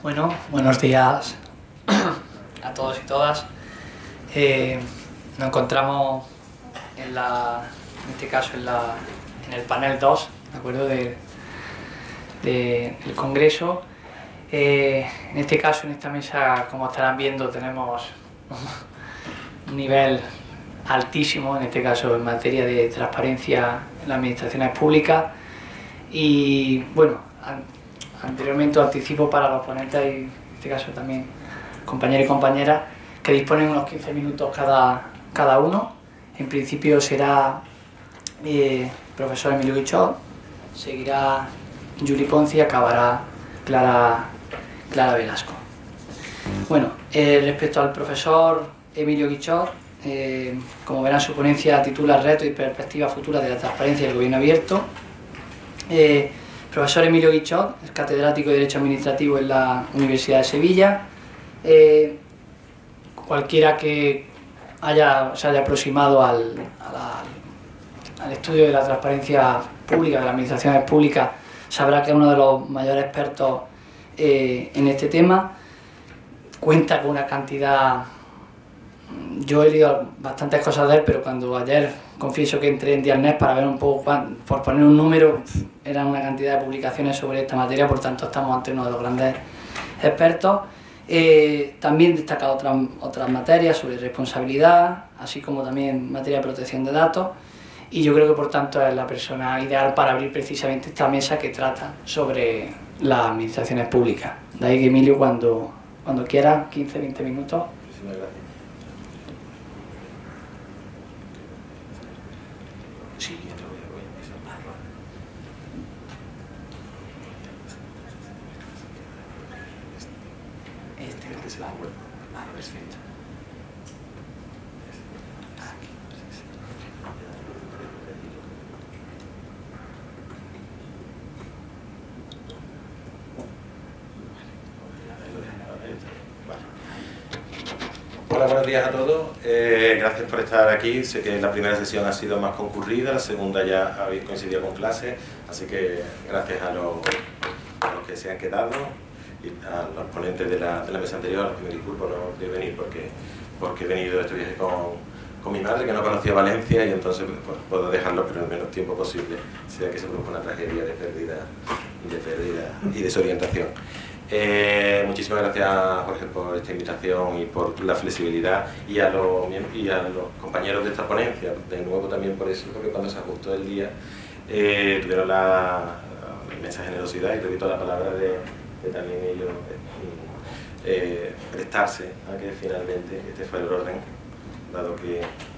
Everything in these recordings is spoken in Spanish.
Bueno, buenos días a todos y todas. Nos encontramos en este caso en el panel 2, ¿de acuerdo? Del Congreso. En este caso, en esta mesa, como estarán viendo, tenemos un nivel altísimo, en este caso en materia de transparencia en las administraciones públicas. Y bueno, anteriormente anticipo para los ponentes y en este caso también compañeros y compañeras que disponen unos 15 minutos cada uno. En principio será profesor Emilio Guichot, seguirá Juli Ponce y acabará Clara Velasco. Bueno, respecto al profesor Emilio Guichot, como verán, su ponencia titula Retos y perspectivas futuras de la transparencia del gobierno abierto. Profesor Emilio Guichot, es catedrático de Derecho Administrativo en la Universidad de Sevilla. Cualquiera que se haya aproximado al estudio de la transparencia pública, de las administraciones públicas, sabrá que es uno de los mayores expertos en este tema. Cuenta con una cantidad... Yo he leído bastantes cosas de él, pero cuando ayer confieso que entré en Dialnet para ver un poco, por poner un número, eran una cantidad de publicaciones sobre esta materia, por tanto estamos ante uno de los grandes expertos. También destaca otras materias sobre responsabilidad, así como también materia de protección de datos, y yo creo que por tanto es la persona ideal para abrir precisamente esta mesa que trata sobre las administraciones públicas. De ahí que Emilio, cuando quiera, 15-20 minutos. Muchísimas gracias. Sí, ya te voy a empezar. Este es el web. Perfecto. Hola, buenos días a todos. Gracias por estar aquí. Sé que la primera sesión ha sido más concurrida, la segunda ya habéis coincidido con clase, así que gracias a los que se han quedado y a los ponentes de la mesa anterior, que me disculpo no de venir porque he venido este viaje con mi madre, que no conocía Valencia, y entonces pues, puedo dejarlo pero en el menos tiempo posible, sea que se produzca una tragedia de pérdida y desorientación. Muchísimas gracias, Jorge, por esta invitación y por la flexibilidad, y a los compañeros de esta ponencia, de nuevo también por eso, porque cuando se ajustó el día tuvieron la inmensa generosidad, y repito la palabra de también ellos prestarse a que finalmente este fue el orden, dado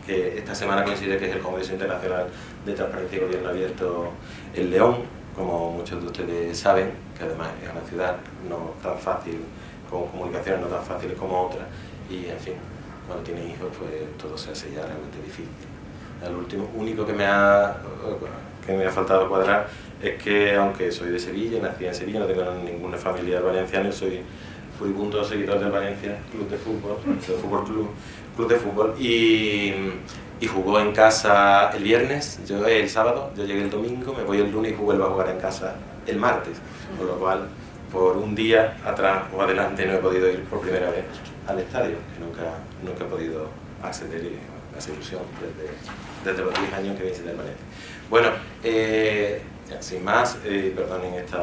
que esta semana coincide que es el Congreso Internacional de Transparencia y Gobierno Abierto en León, como muchos de ustedes saben, que además es una ciudad no tan fácil, con comunicaciones no tan fáciles como otras, y en fin, cuando tienes hijos pues todo se hace ya realmente difícil. Lo único que me ha faltado cuadrar es que, aunque soy de Sevilla, nací en Sevilla, no tengo ninguna familia valenciana, soy furibundo seguidor del Valencia Club de Fútbol, Club de Fútbol, y jugó en casa el viernes, yo el sábado, yo llegué el domingo, me voy el lunes y vuelvo a jugar en casa el martes, con lo cual por un día atrás o adelante no he podido ir por primera vez al estadio, que nunca he podido acceder, y me hace ilusión desde los 10 años que visité el Valencia. Bueno, sin más, perdonen este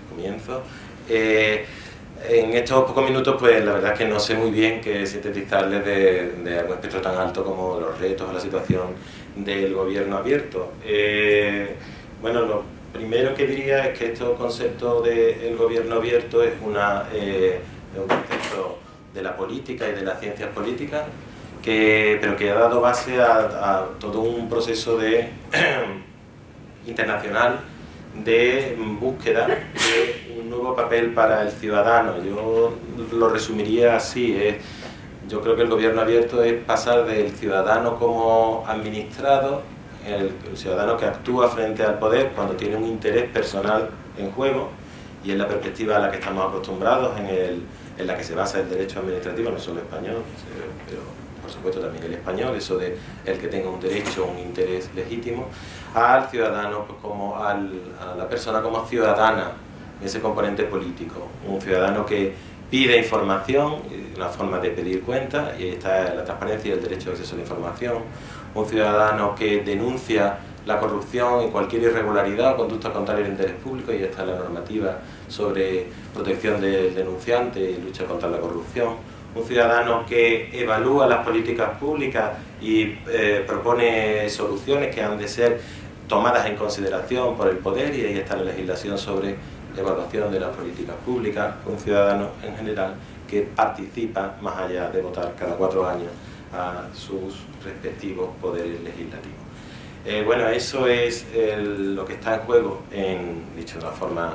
comienzo. En estos pocos minutos, pues la verdad es que no sé muy bien qué sintetizarles de algún espectro tan alto como los retos o la situación del gobierno abierto. Bueno, lo primero que diría es que este concepto del gobierno abierto es un concepto de la política y de las ciencias políticas, pero que ha dado base a todo un proceso internacional de búsqueda de un nuevo papel para el ciudadano. Yo lo resumiría así, yo creo que el gobierno abierto es pasar del ciudadano como administrado, el ciudadano que actúa frente al poder cuando tiene un interés personal en juego, y es la perspectiva a la que estamos acostumbrados, en la que se basa el derecho administrativo, no solo español, pero por supuesto también el español, eso de el que tenga un derecho, un interés legítimo, al ciudadano, pues, a la persona como ciudadana ese componente político. Un ciudadano que pide información, una forma de pedir cuentas, y ahí está la transparencia y el derecho de acceso a la información. Un ciudadano que denuncia la corrupción y cualquier irregularidad o conducta contraria al interés público, y ahí está la normativa sobre protección del denunciante y lucha contra la corrupción. Un ciudadano que evalúa las políticas públicas y propone soluciones que han de ser tomadas en consideración por el poder, y ahí está la legislación sobre evaluación de las políticas públicas. Un ciudadano en general que participa, más allá de votar cada 4 años, a sus respectivos poderes legislativos. Bueno, eso es lo que está en juego, dicho de una forma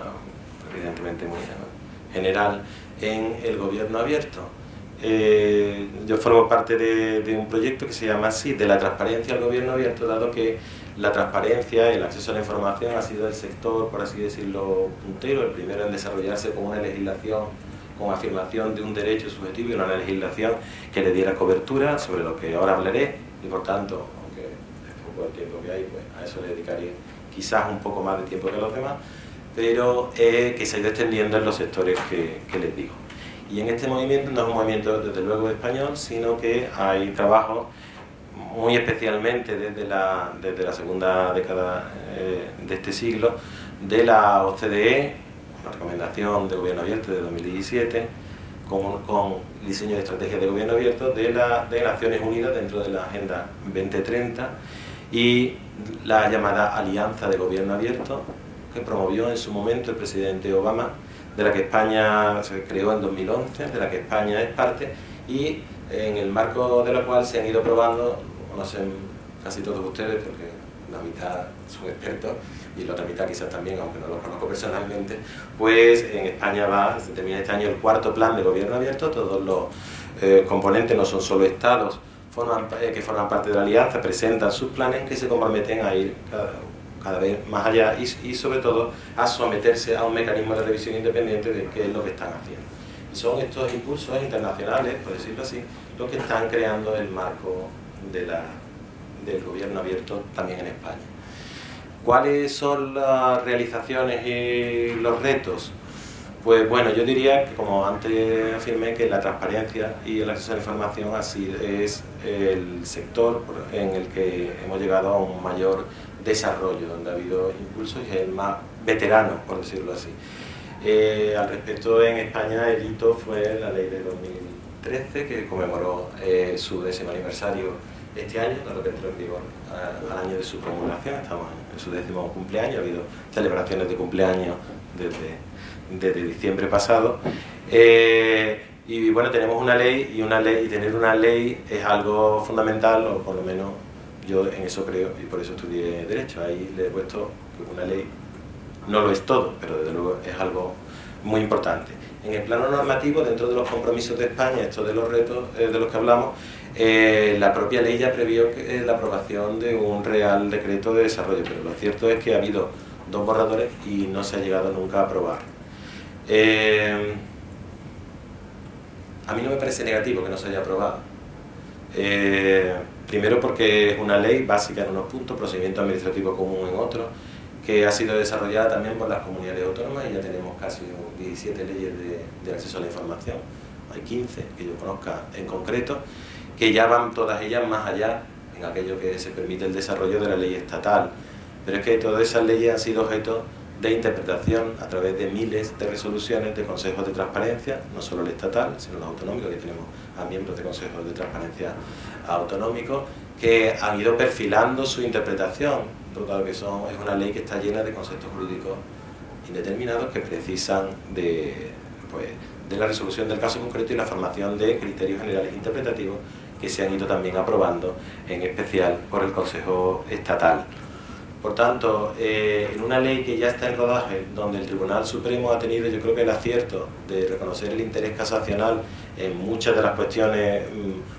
evidentemente muy general, en el gobierno abierto. Yo formo parte de un proyecto que se llama así, de la transparencia al gobierno abierto, dado que la transparencia y el acceso a la información ha sido el sector, por así decirlo, puntero, el primero en desarrollarse con una legislación, con afirmación de un derecho subjetivo y una legislación que le diera cobertura, sobre lo que ahora hablaré, y por tanto, aunque es poco el tiempo que hay, pues a eso le dedicaré quizás un poco más de tiempo que a los demás, pero que se ha ido extendiendo en los sectores que les digo. Y en este movimiento no es un movimiento desde luego español, sino que hay trabajos muy especialmente desde la segunda década de este siglo, de la OCDE, una recomendación de gobierno abierto de 2017, con diseño de estrategias de gobierno abierto de Naciones Unidas dentro de la Agenda 2030, y la llamada Alianza de Gobierno Abierto, que promovió en su momento el presidente Obama, de la que España se creó en 2011, de la que España es parte, y en el marco de la cual se han ido probando, conocen casi todos ustedes, porque la mitad son expertos, y la otra mitad quizás también, aunque no los conozco personalmente, pues en España se termina este año el 4º plan de gobierno abierto. Todos los componentes, no son solo estados que forman parte de la alianza, presentan sus planes que se comprometen a ir cada vez más allá y sobre todo a someterse a un mecanismo de revisión independiente de qué es lo que están haciendo. Y son estos impulsos internacionales, por decirlo así, los que están creando el marco del gobierno abierto también en España. ¿Cuáles son las realizaciones y los retos? Pues bueno, yo diría que, como antes afirmé, que la transparencia y el acceso a la información es el sector en el que hemos llegado a un mayor desarrollo, donde ha habido impulsos, y es el más veterano, por decirlo así. Al respecto, en España el hito fue la ley de 2013, que conmemoró su 10º aniversario este año, dado que entró en vigor al año de su promulgación. Estamos en su 10º cumpleaños, ha habido celebraciones de cumpleaños desde diciembre pasado. Y bueno, tenemos una ley, y tener una ley es algo fundamental, o por lo menos yo en eso creo, y por eso estudié Derecho. Ahí le he puesto que una ley no lo es todo, pero desde luego es algo muy importante. En el plano normativo, dentro de los compromisos de España, esto de los retos de los que hablamos, la propia ley ya previó la aprobación de un Real Decreto de Desarrollo, pero lo cierto es que ha habido 2 borradores y no se ha llegado nunca a aprobar. A mí no me parece negativo que no se haya aprobado. Primero porque es una ley básica en unos puntos, procedimiento administrativo común en otros, que ha sido desarrollada también por las comunidades autónomas, y ya tenemos casi 17 leyes de acceso a la información. Hay 15 que yo conozca en concreto, que ya van todas ellas más allá en aquello que se permite el desarrollo de la ley estatal. Pero es que todas esas leyes han sido objeto de interpretación a través de miles de resoluciones de consejos de transparencia, no solo el estatal, sino los autonómicos, que tenemos a miembros de consejos de transparencia autonómicos, que han ido perfilando su interpretación, dado que es una ley que está llena de conceptos jurídicos indeterminados que precisan de la resolución del caso concreto y la formación de criterios generales interpretativos que se han ido también aprobando, en especial por el Consejo Estatal. Por tanto, en una ley que ya está en rodaje, donde el Tribunal Supremo ha tenido, yo creo que el acierto de reconocer el interés casacional en muchas de las cuestiones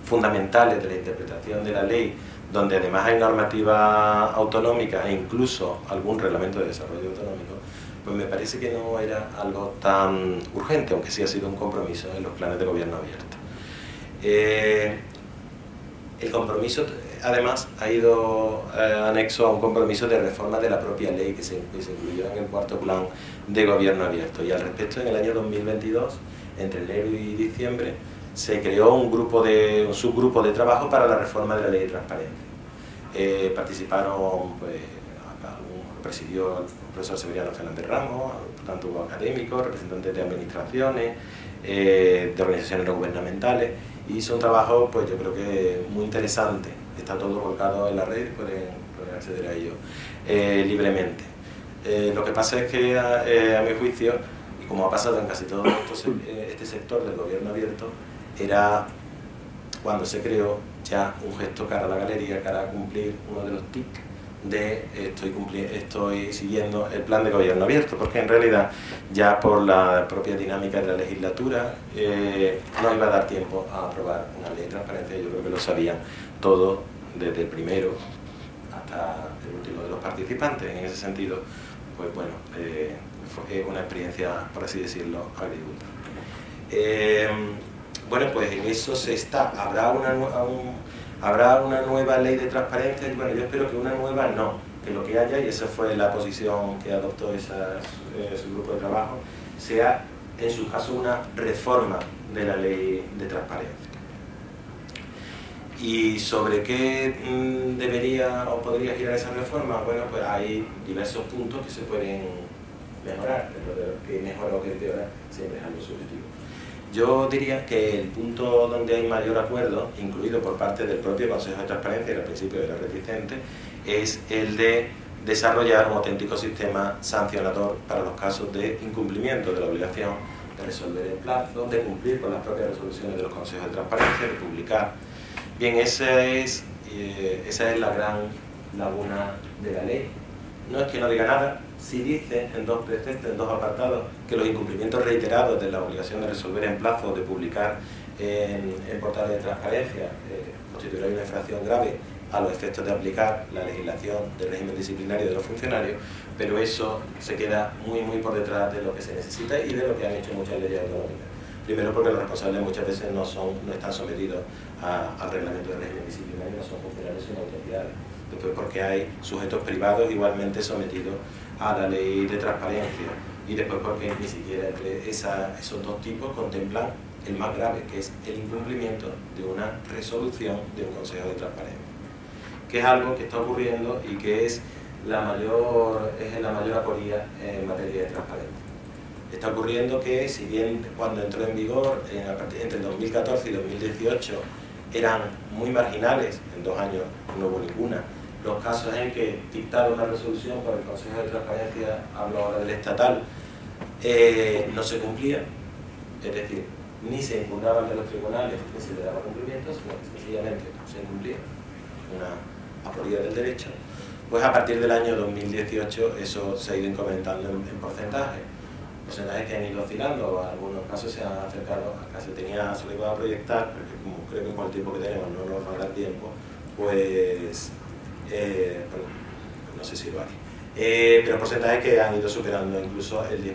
fundamentales de la interpretación de la ley, donde además hay normativa autonómica e incluso algún reglamento de desarrollo autonómico, pues me parece que no era algo tan urgente, aunque sí ha sido un compromiso en los planes de gobierno abierto. El compromiso además ha ido anexo a un compromiso de reforma de la propia ley que se incluyó en el cuarto plan de gobierno abierto. Y al respecto, en el año 2022, entre enero y diciembre, se creó un subgrupo de trabajo para la reforma de la ley de transparencia. Participaron, pues, lo presidió el profesor Severiano Fernández Ramos, tanto hubo académicos, representantes de administraciones, de organizaciones no gubernamentales, y hizo un trabajo, pues yo creo que muy interesante. Está todo volcado en la red, pueden acceder a ello libremente. Lo que pasa es que, a mi juicio, y como ha pasado en casi todo este sector del gobierno abierto, era, cuando se creó, ya un gesto cara a la galería, cara a cumplir uno de los TIC de estoy siguiendo el plan de gobierno abierto, porque en realidad ya por la propia dinámica de la legislatura no iba a dar tiempo a aprobar una ley de transparencia. Yo creo que lo sabían todos, desde el primero hasta el último de los participantes. En ese sentido, pues bueno, fue una experiencia, por así decirlo, agridulce. Bueno, pues en eso se está. ¿Habrá una nueva ley de transparencia? Bueno, yo espero que una nueva no, que lo que haya, y esa fue la posición que adoptó ese grupo de trabajo, sea en su caso una reforma de la ley de transparencia. ¿Y sobre qué debería o podría girar esa reforma? Bueno, pues hay diversos puntos que se pueden mejorar, pero de lo que mejora o que empeora siempre es algo subjetivo. Yo diría que el punto donde hay mayor acuerdo, incluido por parte del propio Consejo de Transparencia, que al principio era reticente, es el de desarrollar un auténtico sistema sancionador para los casos de incumplimiento de la obligación de resolver en plazo, de cumplir con las propias resoluciones de los consejos de transparencia, de publicar. Bien, esa es la gran laguna de la ley. No es que no diga nada, sí dice en dos preceptos, en dos apartados, que los incumplimientos reiterados de la obligación de resolver en plazo, de publicar en portales de transparencia, constituirá una infracción grave a los efectos de aplicar la legislación del régimen disciplinario de los funcionarios, pero eso se queda muy por detrás de lo que se necesita y de lo que han hecho muchas leyes autonómicas. Primero porque los responsables muchas veces no están sometidos al reglamento del régimen disciplinario, no son funcionarios sino autoridades. Después porque hay sujetos privados igualmente sometidos a la ley de transparencia, y después porque ni siquiera entre esos dos tipos contemplan el más grave, que es el incumplimiento de una resolución de un consejo de transparencia, que es algo que está ocurriendo y que es la mayor aporía en materia de transparencia. Está ocurriendo que, si bien cuando entró en vigor entre el 2014 y 2018 eran muy marginales, en 2 años no hubo ninguna, los casos en que dictaron una resolución por el Consejo de Transparencia, hablo ahora del estatal, no se cumplía, es decir, ni se impugnaban de los tribunales ni se le daba cumplimiento, sino que sencillamente se incumplía, una aporía del derecho. Pues a partir del año 2018 eso se ha ido incrementando en porcentaje. Porcentajes que han ido oscilando, en algunos casos se han acercado, acá se le iba a proyectar, porque como creo que con el tiempo que tenemos no nos va a dar tiempo, pues no sé si lo hay, pero porcentajes que han ido superando incluso el 10%.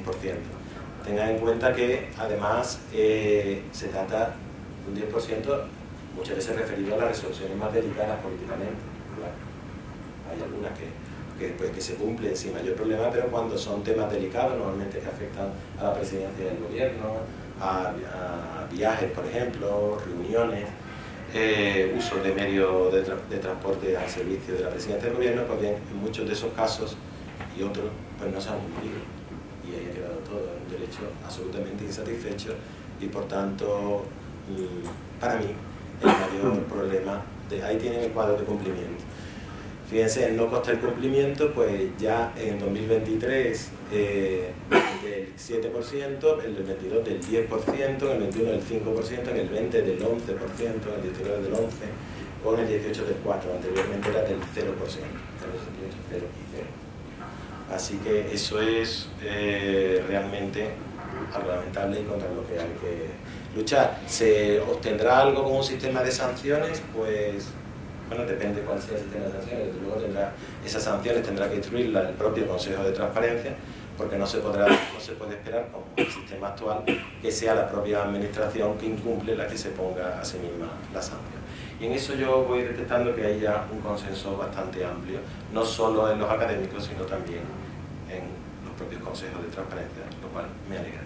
Tengan en cuenta que además se trata de un 10% muchas veces referido a las resoluciones más delicadas políticamente. Claro, hay algunas que se cumplen sin mayor problema, pero cuando son temas delicados, normalmente que afectan a la presidencia del gobierno, a viajes, por ejemplo, reuniones, uso de medios de transporte al servicio de la presidencia del gobierno, pues bien, en muchos de esos casos y otros, pues no se han cumplido. Y ahí ha quedado todo, un derecho absolutamente insatisfecho, y por tanto, para mí, el mayor problema, ahí tienen el cuadro de cumplimiento. Fíjense, el no coste del cumplimiento, pues ya en 2023 del 7%, en el 22 del 10%, en el 21 del 5%, en el 20 del 11%, en el 19 del 11%, o en el 18 del 4%, anteriormente era del 0%, 0 y 0. Así que eso es realmente algo lamentable y contra lo que hay que luchar. ¿Se obtendrá algo con un sistema de sanciones? Pues bueno, depende cuál sea el sistema de sanciones. Desde luego esas sanciones tendrá que instruirlas el propio Consejo de Transparencia, porque no se puede esperar, como el sistema actual, que sea la propia administración que incumple la que se ponga a sí misma la sanción. Y en eso yo voy detectando que hay ya un consenso bastante amplio, no solo en los académicos, sino también en los propios consejos de transparencia, lo cual me alegra.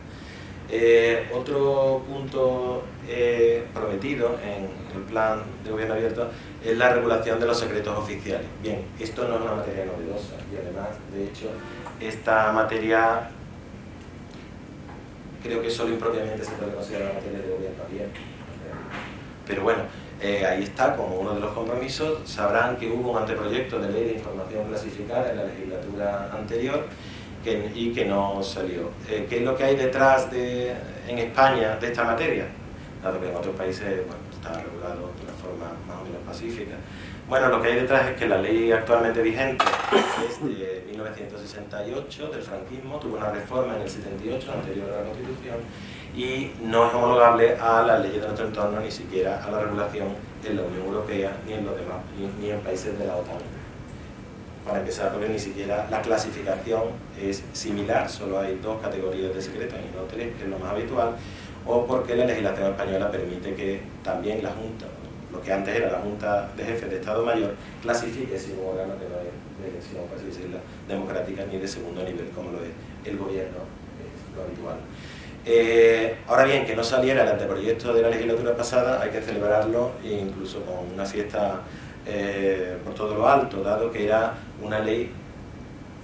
Otro punto prometido en el plan de gobierno abierto es la regulación de los secretos oficiales. Bien, esto no es una materia novedosa y además, de hecho, esta materia creo que solo impropiamente se puede considerar una materia de gobierno abierto. Pero bueno, ahí está como uno de los compromisos. Sabrán que hubo un anteproyecto de ley de información clasificada en la legislatura anterior y que no salió. ¿Qué es lo que hay detrás en España de esta materia? Dado que en otros países está regulado de una forma más o menos pacífica. Bueno, lo que hay detrás es que la ley actualmente vigente es de 1968, del franquismo, tuvo una reforma en el 78, anterior a la Constitución, y no es homologable a las leyes de nuestro entorno, ni siquiera a la regulación en la Unión Europea, ni en los demás, ni en países de la OTAN. Para empezar, porque ni siquiera la clasificación es similar, solo hay 2 categorías de secretos y no 3, que es lo más habitual, o porque la legislación española permite que también la Junta, lo que antes era la Junta de Jefes de Estado Mayor, clasifique sin un órgano que no es de elección, por así decirlo, democrática ni de segundo nivel, como lo es el gobierno, es lo habitual. Ahora bien, que no saliera el anteproyecto de la legislatura pasada, hay que celebrarlo incluso con una fiesta por todo lo alto, dado que era una ley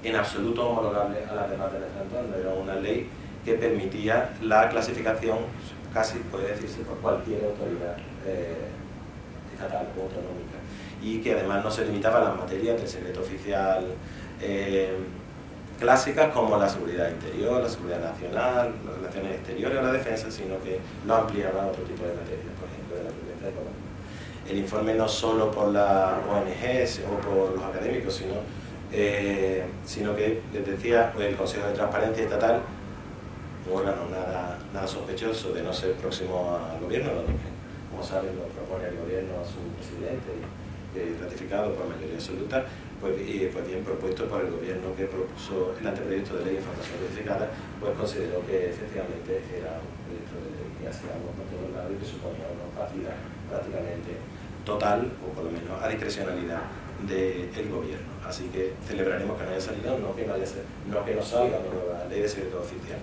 en absoluto homologable a las demás de nuestro entorno. Era una ley que permitía la clasificación, casi puede decirse, por cualquier autoridad estatal o autonómica, y que además no se limitaba a las materias del secreto oficial clásicas como la seguridad interior, la seguridad nacional, las relaciones exteriores o la defensa, sino que lo ampliaba a otro tipo de materias, por ejemplo, de la protesta económica. El informe no solo por las ONGs o por los académicos, sino que, les decía, el Consejo de Transparencia Estatal, un órgano nada sospechoso de no ser próximo al gobierno, donde, como saben, lo propone el gobierno a su presidente y ratificado por mayoría absoluta, pues bien propuesto por el gobierno que propuso el anteproyecto de ley de información verificada, pues consideró que efectivamente era un proyecto de ley que hacía algo por todos lados y que suponía una opacidad prácticamente total, o por lo menos a discrecionalidad del gobierno. Así que celebraremos que no haya salido, no que no salga una nueva ley de secreto oficial.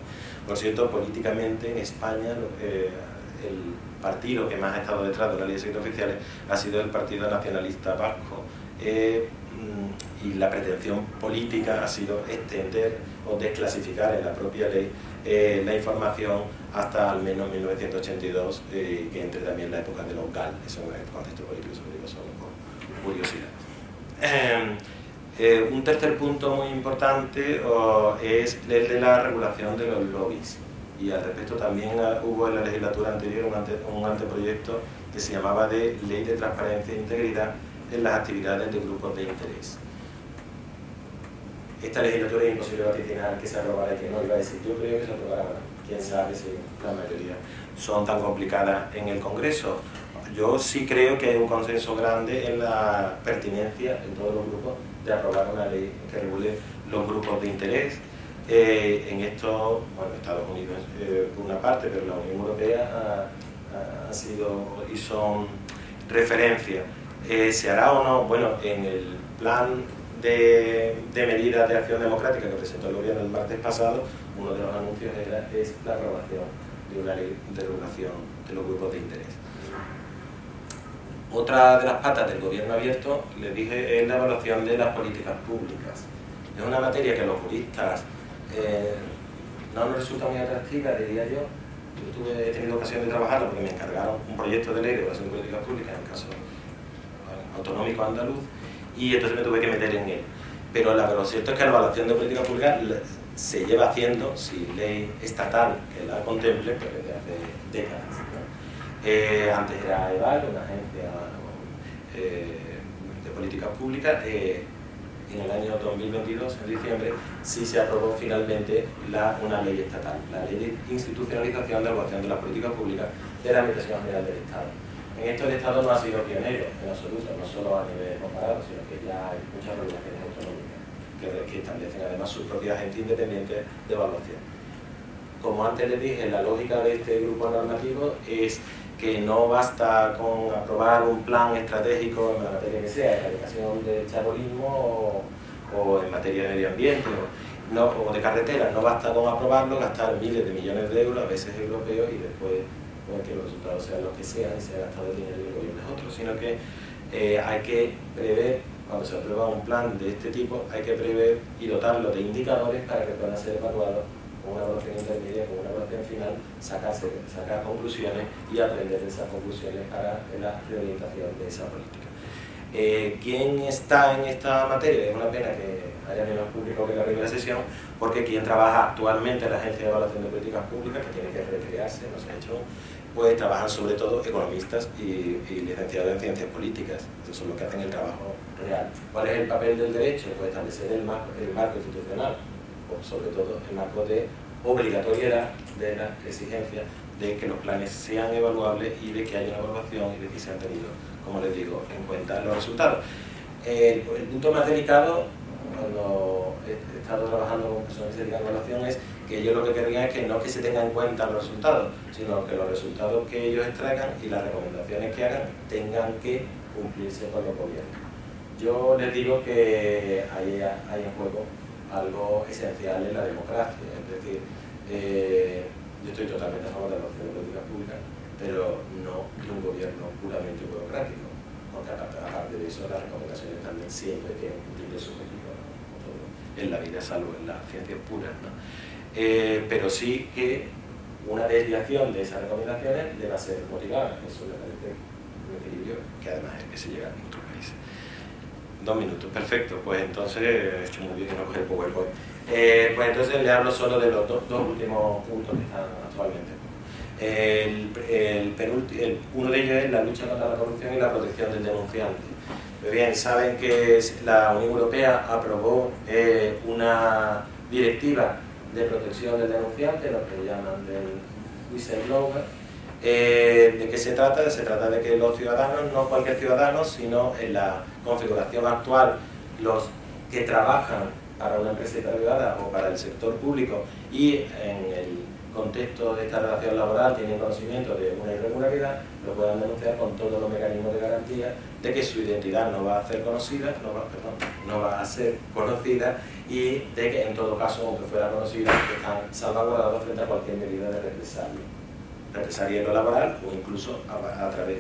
Por cierto, políticamente en España el partido que más ha estado detrás de la ley de secretos oficiales ha sido el Partido Nacionalista Vasco, y la pretensión política ha sido extender o desclasificar en la propia ley la información hasta al menos 1982, que entre también la época de los GAL. Eso es el contexto político, eso lo digo solo por curiosidad. Un tercer punto muy importante es el de la regulación de los lobbies, y al respecto también hubo en la legislatura anterior un anteproyecto que se llamaba de Ley de Transparencia e Integridad en las actividades de grupos de interés. Esta legislatura es imposible vaticinar que se aprobara y que no, iba a decir, yo creo que se aprobará, quién sabe si la mayoría son tan complicadas en el Congreso. Yo sí creo que hay un consenso grande en la pertinencia en todos los grupos de aprobar una ley que regule los grupos de interés. En esto, bueno, Estados Unidos por una parte, pero la Unión Europea ha sido y son referencia. ¿Se hará o no? Bueno, en el plan de medidas de acción democrática que presentó el gobierno el martes pasado, uno de los anuncios es la aprobación de una ley de regulación de los grupos de interés. Otra de las patas del gobierno abierto, les dije, es la evaluación de las políticas públicas. Es una materia que a los juristas no nos resulta muy atractiva, diría yo. He tenido ocasión de trabajarlo porque me encargaron un proyecto de ley de evaluación de políticas públicas en el caso autonómico andaluz, y entonces me tuve que meter en él. Pero lo cierto es que la evaluación de políticas públicas se lleva haciendo sin ley estatal que la contemple, pero desde hace décadas, ¿no? Antes era EVAL, una agencia de políticas públicas. En el año 2022, en diciembre, sí se aprobó finalmente una ley estatal, la Ley de Institucionalización de Evaluación de las Políticas Públicas de la Administración General del Estado. En esto el Estado no ha sido pionero, en absoluto, no solo a nivel comparado, sino que ya hay muchas regulaciones autonómicas que establecen además sus propias agencias independientes de evaluación. Como antes les dije, la lógica de este grupo normativo es que no basta con aprobar un plan estratégico en la materia que sea, erradicación del chabolismo o en materia de medio ambiente o de carreteras, no basta con aprobarlo, gastar miles de millones de euros, a veces europeos, y después que los resultados sean los que sean y se ha gastado el dinero y el gobierno es otro, sino que hay que prever, cuando se aprueba un plan de este tipo, hay que prever y dotarlo de indicadores para que puedan ser evaluados con una evaluación intermedia, con una evaluación final, sacar conclusiones y aprender de esas conclusiones para la reorientación de esa política. ¿Quién está en esta materia? Es una pena que haya menos público que en la primera sesión, porque quien trabaja actualmente en la Agencia de Evaluación de Políticas Públicas, que tiene que recrearse, no se ha hecho, pues trabajan sobre todo economistas y licenciados en ciencias políticas. Esos son los que hacen el trabajo real. ¿Cuál es el papel del derecho? Pues establecer el marco institucional, o sobre todo el marco de obligatoriedad de la exigencia de que los planes sean evaluables y de que haya una evaluación y de que se han tenido, como les digo, en cuenta los resultados. El punto más delicado, cuando he estado trabajando con personas que se dedican a evaluación, es que ellos lo que querían es que no que se tengan en cuenta los resultados, sino que los resultados que ellos extraigan y las recomendaciones que hagan tengan que cumplirse por los gobiernos. Yo les digo que hay en juego algo esencial en la democracia, es decir, yo estoy totalmente a favor de la evaluación de políticas públicas, pero no de un gobierno puramente burocrático, porque aparte de eso las recomendaciones también siempre tienen que cumplir su objetivo, ¿no? En la vida, salvo en las ciencias puras, ¿no? Pero sí que una desviación de esas recomendaciones debe ser motivada. Eso me parece un equilibrio que además es que se llega en otros países. 2 minutos, perfecto. Pues entonces he hecho muy bien que no coger el PowerPoint. Pues entonces le hablo solo de los dos últimos puntos que están actualmente. Uno de ellos es la lucha contra la corrupción y la protección del denunciante. Muy bien, saben que la Unión Europea aprobó una directiva de protección del denunciante, lo que llaman del whistleblower. ¿De qué se trata? Se trata de que los ciudadanos, no cualquier ciudadano, sino en la configuración actual, los que trabajan para una empresa privada o para el sector público y en el contexto de esta relación laboral tienen conocimiento de una irregularidad, lo puedan denunciar con todos los mecanismos de garantía de que su identidad no va a ser conocida, no va a ser conocida, y de que en todo caso, aunque fuera conocida, están salvaguardados frente a cualquier medida de represalia en lo laboral o incluso a través,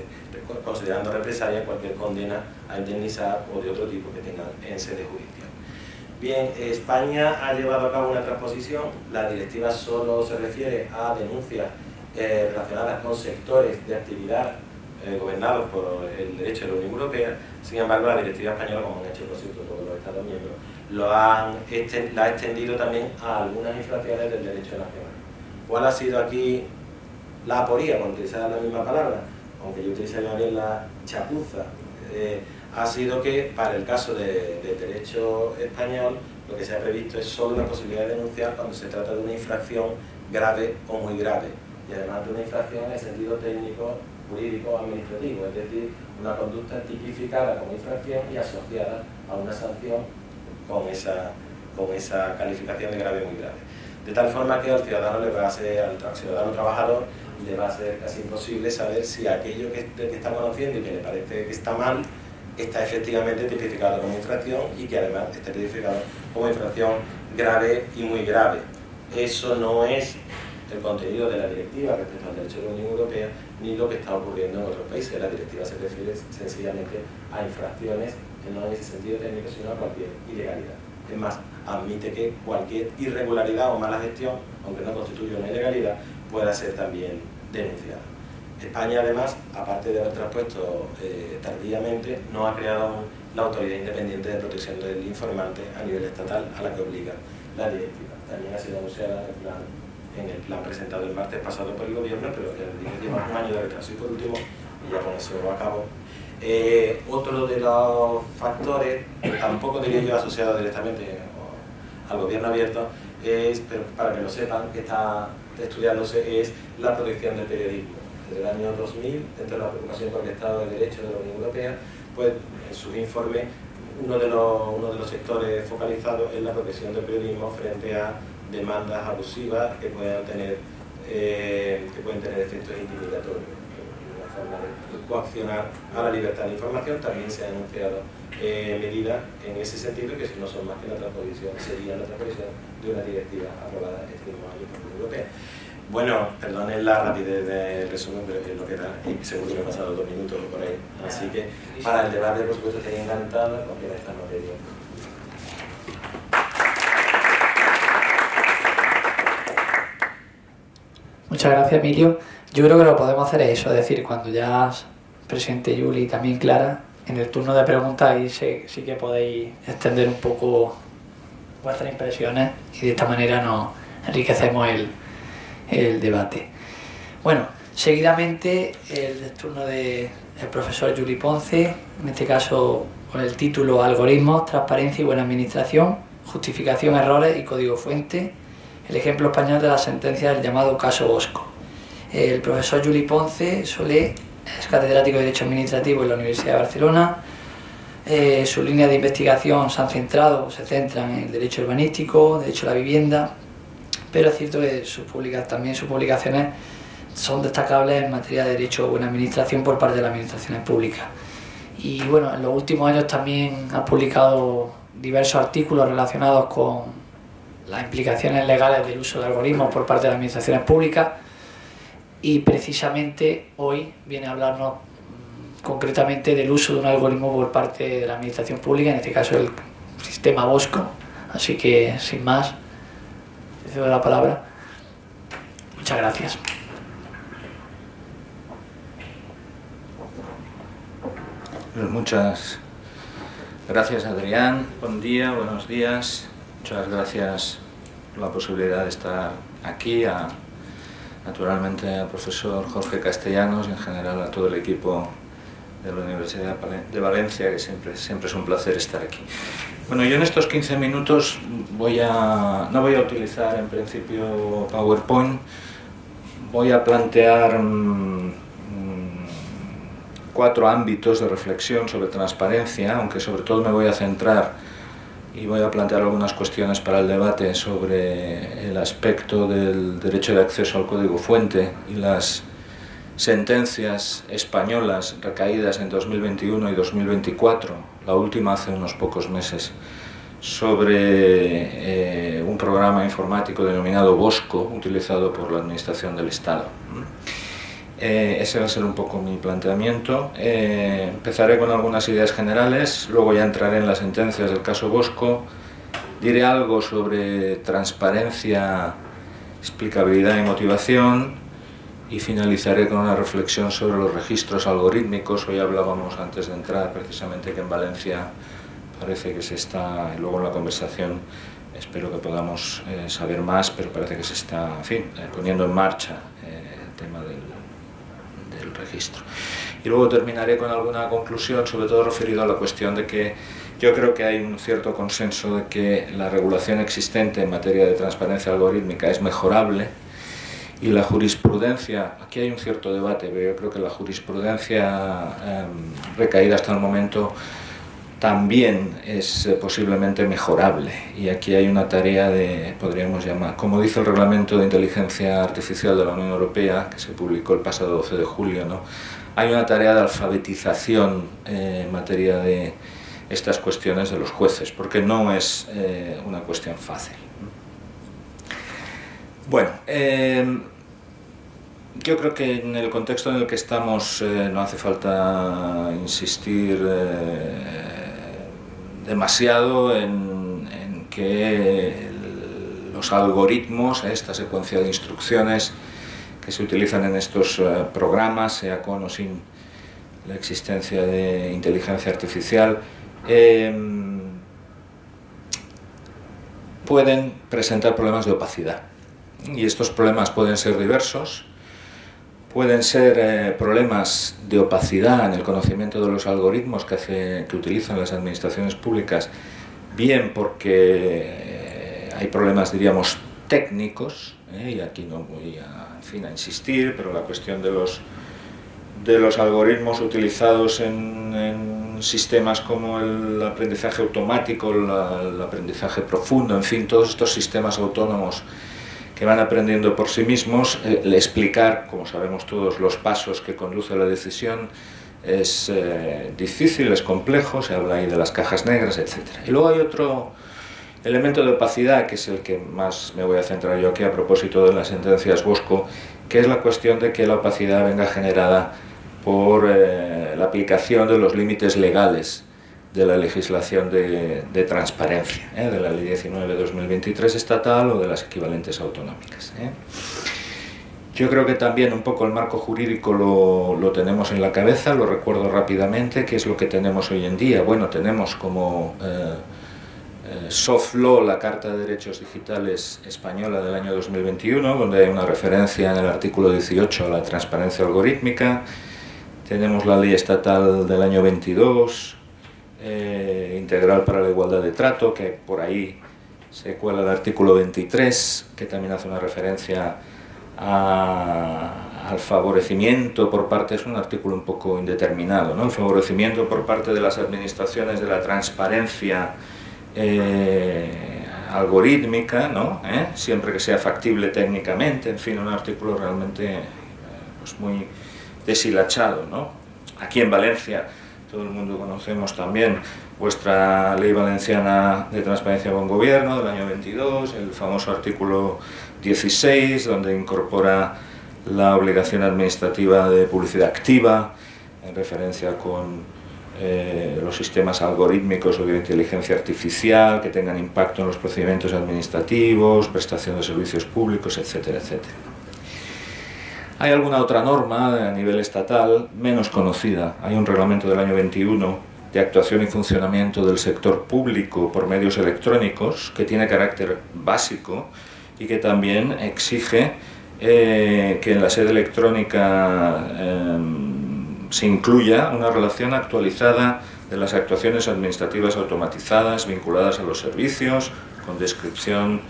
considerando represalia cualquier condena a indemnizar o de otro tipo que tengan en sede judicial. Bien, España ha llevado a cabo una transposición. La directiva solo se refiere a denuncias relacionadas con sectores de actividad gobernados por el derecho de la Unión Europea. Sin embargo, la directiva española, como han hecho por cierto todos los Estados miembros, la ha extendido también a algunas infracciones del derecho nacional. ¿Cuál ha sido aquí la aporía, por utilizar la misma palabra? Aunque yo utilizaría bien la chapuza. Ha sido que para el caso del derecho español lo que se ha previsto es solo la posibilidad de denunciar cuando se trata de una infracción grave o muy grave, y además de una infracción en el sentido técnico, jurídico o administrativo, es decir, una conducta tipificada como infracción y asociada a una sanción con esa calificación de grave o muy grave. De tal forma que al ciudadano ciudadano trabajador le va a ser casi imposible saber si aquello que está conociendo y que le parece que está mal está efectivamente tipificado como infracción y que además está tipificado como infracción grave y muy grave. Eso no es el contenido de la directiva respecto al derecho de la Unión Europea ni lo que está ocurriendo en otros países. La directiva se refiere sencillamente a infracciones, no en ese sentido técnico, sino a cualquier ilegalidad. Es más, admite que cualquier irregularidad o mala gestión, aunque no constituya una ilegalidad, pueda ser también denunciada. España, además, aparte de haber traspuesto tardíamente, no ha creado la Autoridad Independiente de Protección del Informante a nivel estatal, a la que obliga la directiva. También ha sido anunciada en el plan presentado el martes pasado por el Gobierno, pero lleva un año de retraso. Y por último, y ya con eso acabo, otro de los factores, tampoco diría yo asociado directamente al Gobierno abierto, pero para que lo sepan, que está estudiándose, es la protección del periodismo. Desde el año 2000, dentro de la preocupación por el Estado de Derecho de la Unión Europea, pues en sus informes uno de los sectores focalizados es la protección del periodismo frente a demandas abusivas que pueden tener efectos intimidatorios. forma de coaccionar a la libertad de información. También se han anunciado medidas en ese sentido, que no son más que la transposición, sería la transposición de una directiva aprobada este mismo año por la Unión Europea. Bueno, perdonen la rapidez del resumen, pero es lo que da, y seguro que me he pasado 2 minutos por ahí. Así que para el debate, por supuesto, estoy encantado de cualquiera de estas materias. Muchas gracias, Emilio. Yo creo que lo que podemos hacer es eso, es decir, cuando ya presente Yuli y también Clara, en el turno de preguntas ahí sí que podéis extender un poco vuestras impresiones y de esta manera nos enriquecemos el debate. Bueno, seguidamente el turno del profesor Yuli Ponce, en este caso con el título Algoritmos, transparencia y buena administración, justificación, errores y código fuente, el ejemplo español de la sentencia del llamado caso Bosco. El profesor Yuli Ponce Solé es catedrático de Derecho Administrativo en la Universidad de Barcelona. Sus líneas de investigación se centran en el derecho urbanístico, derecho a la vivienda, pero es cierto que sus publicaciones son destacables en materia de derecho a buena administración por parte de las administraciones públicas. Y bueno, en los últimos años también ha publicado diversos artículos relacionados con las implicaciones legales del uso de algoritmos por parte de las administraciones públicas, y precisamente hoy viene a hablarnos concretamente del uso de un algoritmo por parte de la administración pública, en este caso el sistema Bosco. Así que, sin más, te cedo la palabra. Muchas gracias. Muchas gracias, Adrián. Buen día, buenos días. Muchas gracias por la posibilidad de estar aquí, naturalmente al profesor Jorge Castellanos y en general a todo el equipo de la Universidad de Valencia, que siempre es un placer estar aquí. Bueno, yo en estos 15 minutos no voy a utilizar en principio PowerPoint, voy a plantear 4 ámbitos de reflexión sobre transparencia, aunque sobre todo me voy a centrar y voy a plantear algunas cuestiones para el debate sobre el aspecto del derecho de acceso al código fuente y las sentencias españolas recaídas en 2021 y 2024, la última hace unos pocos meses, sobre un programa informático denominado Bosco, utilizado por la Administración del Estado. Ese va a ser un poco mi planteamiento. Empezaré con algunas ideas generales, luego ya entraré en las sentencias del caso Bosco, diré algo sobre transparencia, explicabilidad y motivación, y finalizaré con una reflexión sobre los registros algorítmicos. Hoy hablábamos antes de entrar precisamente que en Valencia parece que se está, y luego en la conversación espero que podamos saber más, pero parece que se está, en fin, poniendo en marcha el tema del registro. Y luego terminaré con alguna conclusión, sobre todo referido a la cuestión de que yo creo que hay un cierto consenso de que la regulación existente en materia de transparencia algorítmica es mejorable, y la jurisprudencia, aquí hay un cierto debate, pero yo creo que la jurisprudencia recaída hasta el momento también es posiblemente mejorable, y aquí hay una tarea de, podríamos llamar, como dice el Reglamento de Inteligencia Artificial de la Unión Europea, que se publicó el pasado 12 de julio, ¿no? Hay una tarea de alfabetización en materia de estas cuestiones de los jueces, porque no es una cuestión fácil. Bueno, yo creo que en el contexto en el que estamos no hace falta insistir demasiado en que los algoritmos, esta secuencia de instrucciones que se utilizan en estos programas, sea con o sin la existencia de inteligencia artificial, pueden presentar problemas de opacidad. Y estos problemas pueden ser diversos, pueden ser problemas de opacidad en el conocimiento de los algoritmos que utilizan las administraciones públicas, bien porque hay problemas, diríamos, técnicos, y aquí no voy a insistir, pero la cuestión de los algoritmos utilizados en sistemas como el aprendizaje automático, el aprendizaje profundo, en fin, todos estos sistemas autónomos que van aprendiendo por sí mismos. Explicar, como sabemos todos, los pasos que conduce a la decisión es difícil, es complejo, se habla ahí de las cajas negras, etc. Y luego hay otro elemento de opacidad, que es el que más me voy a centrar yo aquí a propósito de las sentencias Bosco, que es la cuestión de que la opacidad venga generada por la aplicación de los límites legales de la legislación de transparencia, de la Ley 19/2023 estatal o de las equivalentes autonómicas. Yo creo que también un poco el marco jurídico lo tenemos en la cabeza, lo recuerdo rápidamente. ¿Qué es lo que tenemos hoy en día? Bueno, tenemos como soft law la Carta de Derechos Digitales Española del año 2021, donde hay una referencia en el artículo 18 a la transparencia algorítmica. Tenemos la Ley Estatal del año 22, integral para la igualdad de trato, que por ahí se cuela el artículo 23, que también hace una referencia al favorecimiento por parte, es un artículo un poco indeterminado, ¿no? El favorecimiento por parte de las administraciones de la transparencia algorítmica, ¿no? Siempre que sea factible técnicamente, en fin, un artículo realmente pues muy deshilachado, ¿no? Aquí en Valencia todo el mundo conocemos también vuestra Ley Valenciana de Transparencia con Gobierno del año 22, el famoso artículo 16, donde incorpora la obligación administrativa de publicidad activa, en referencia con los sistemas algorítmicos o de inteligencia artificial que tengan impacto en los procedimientos administrativos, prestación de servicios públicos, etcétera, etcétera. Hay alguna otra norma a nivel estatal menos conocida. Hay un reglamento del año 21 de actuación y funcionamiento del sector público por medios electrónicos, que tiene carácter básico y que también exige que en la sede electrónica se incluya una relación actualizada de las actuaciones administrativas automatizadas vinculadas a los servicios, con descripción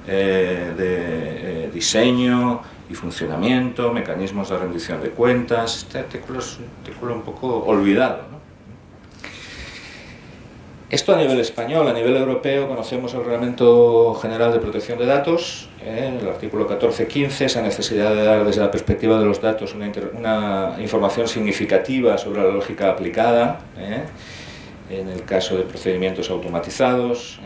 de diseño y funcionamiento, mecanismos de rendición de cuentas. Este artículo es un artículo un poco olvidado, ¿no? Esto a nivel español. A nivel europeo conocemos el Reglamento General de Protección de Datos, el artículo 14.15, esa necesidad de dar desde la perspectiva de los datos una información significativa sobre la lógica aplicada, en el caso de procedimientos automatizados.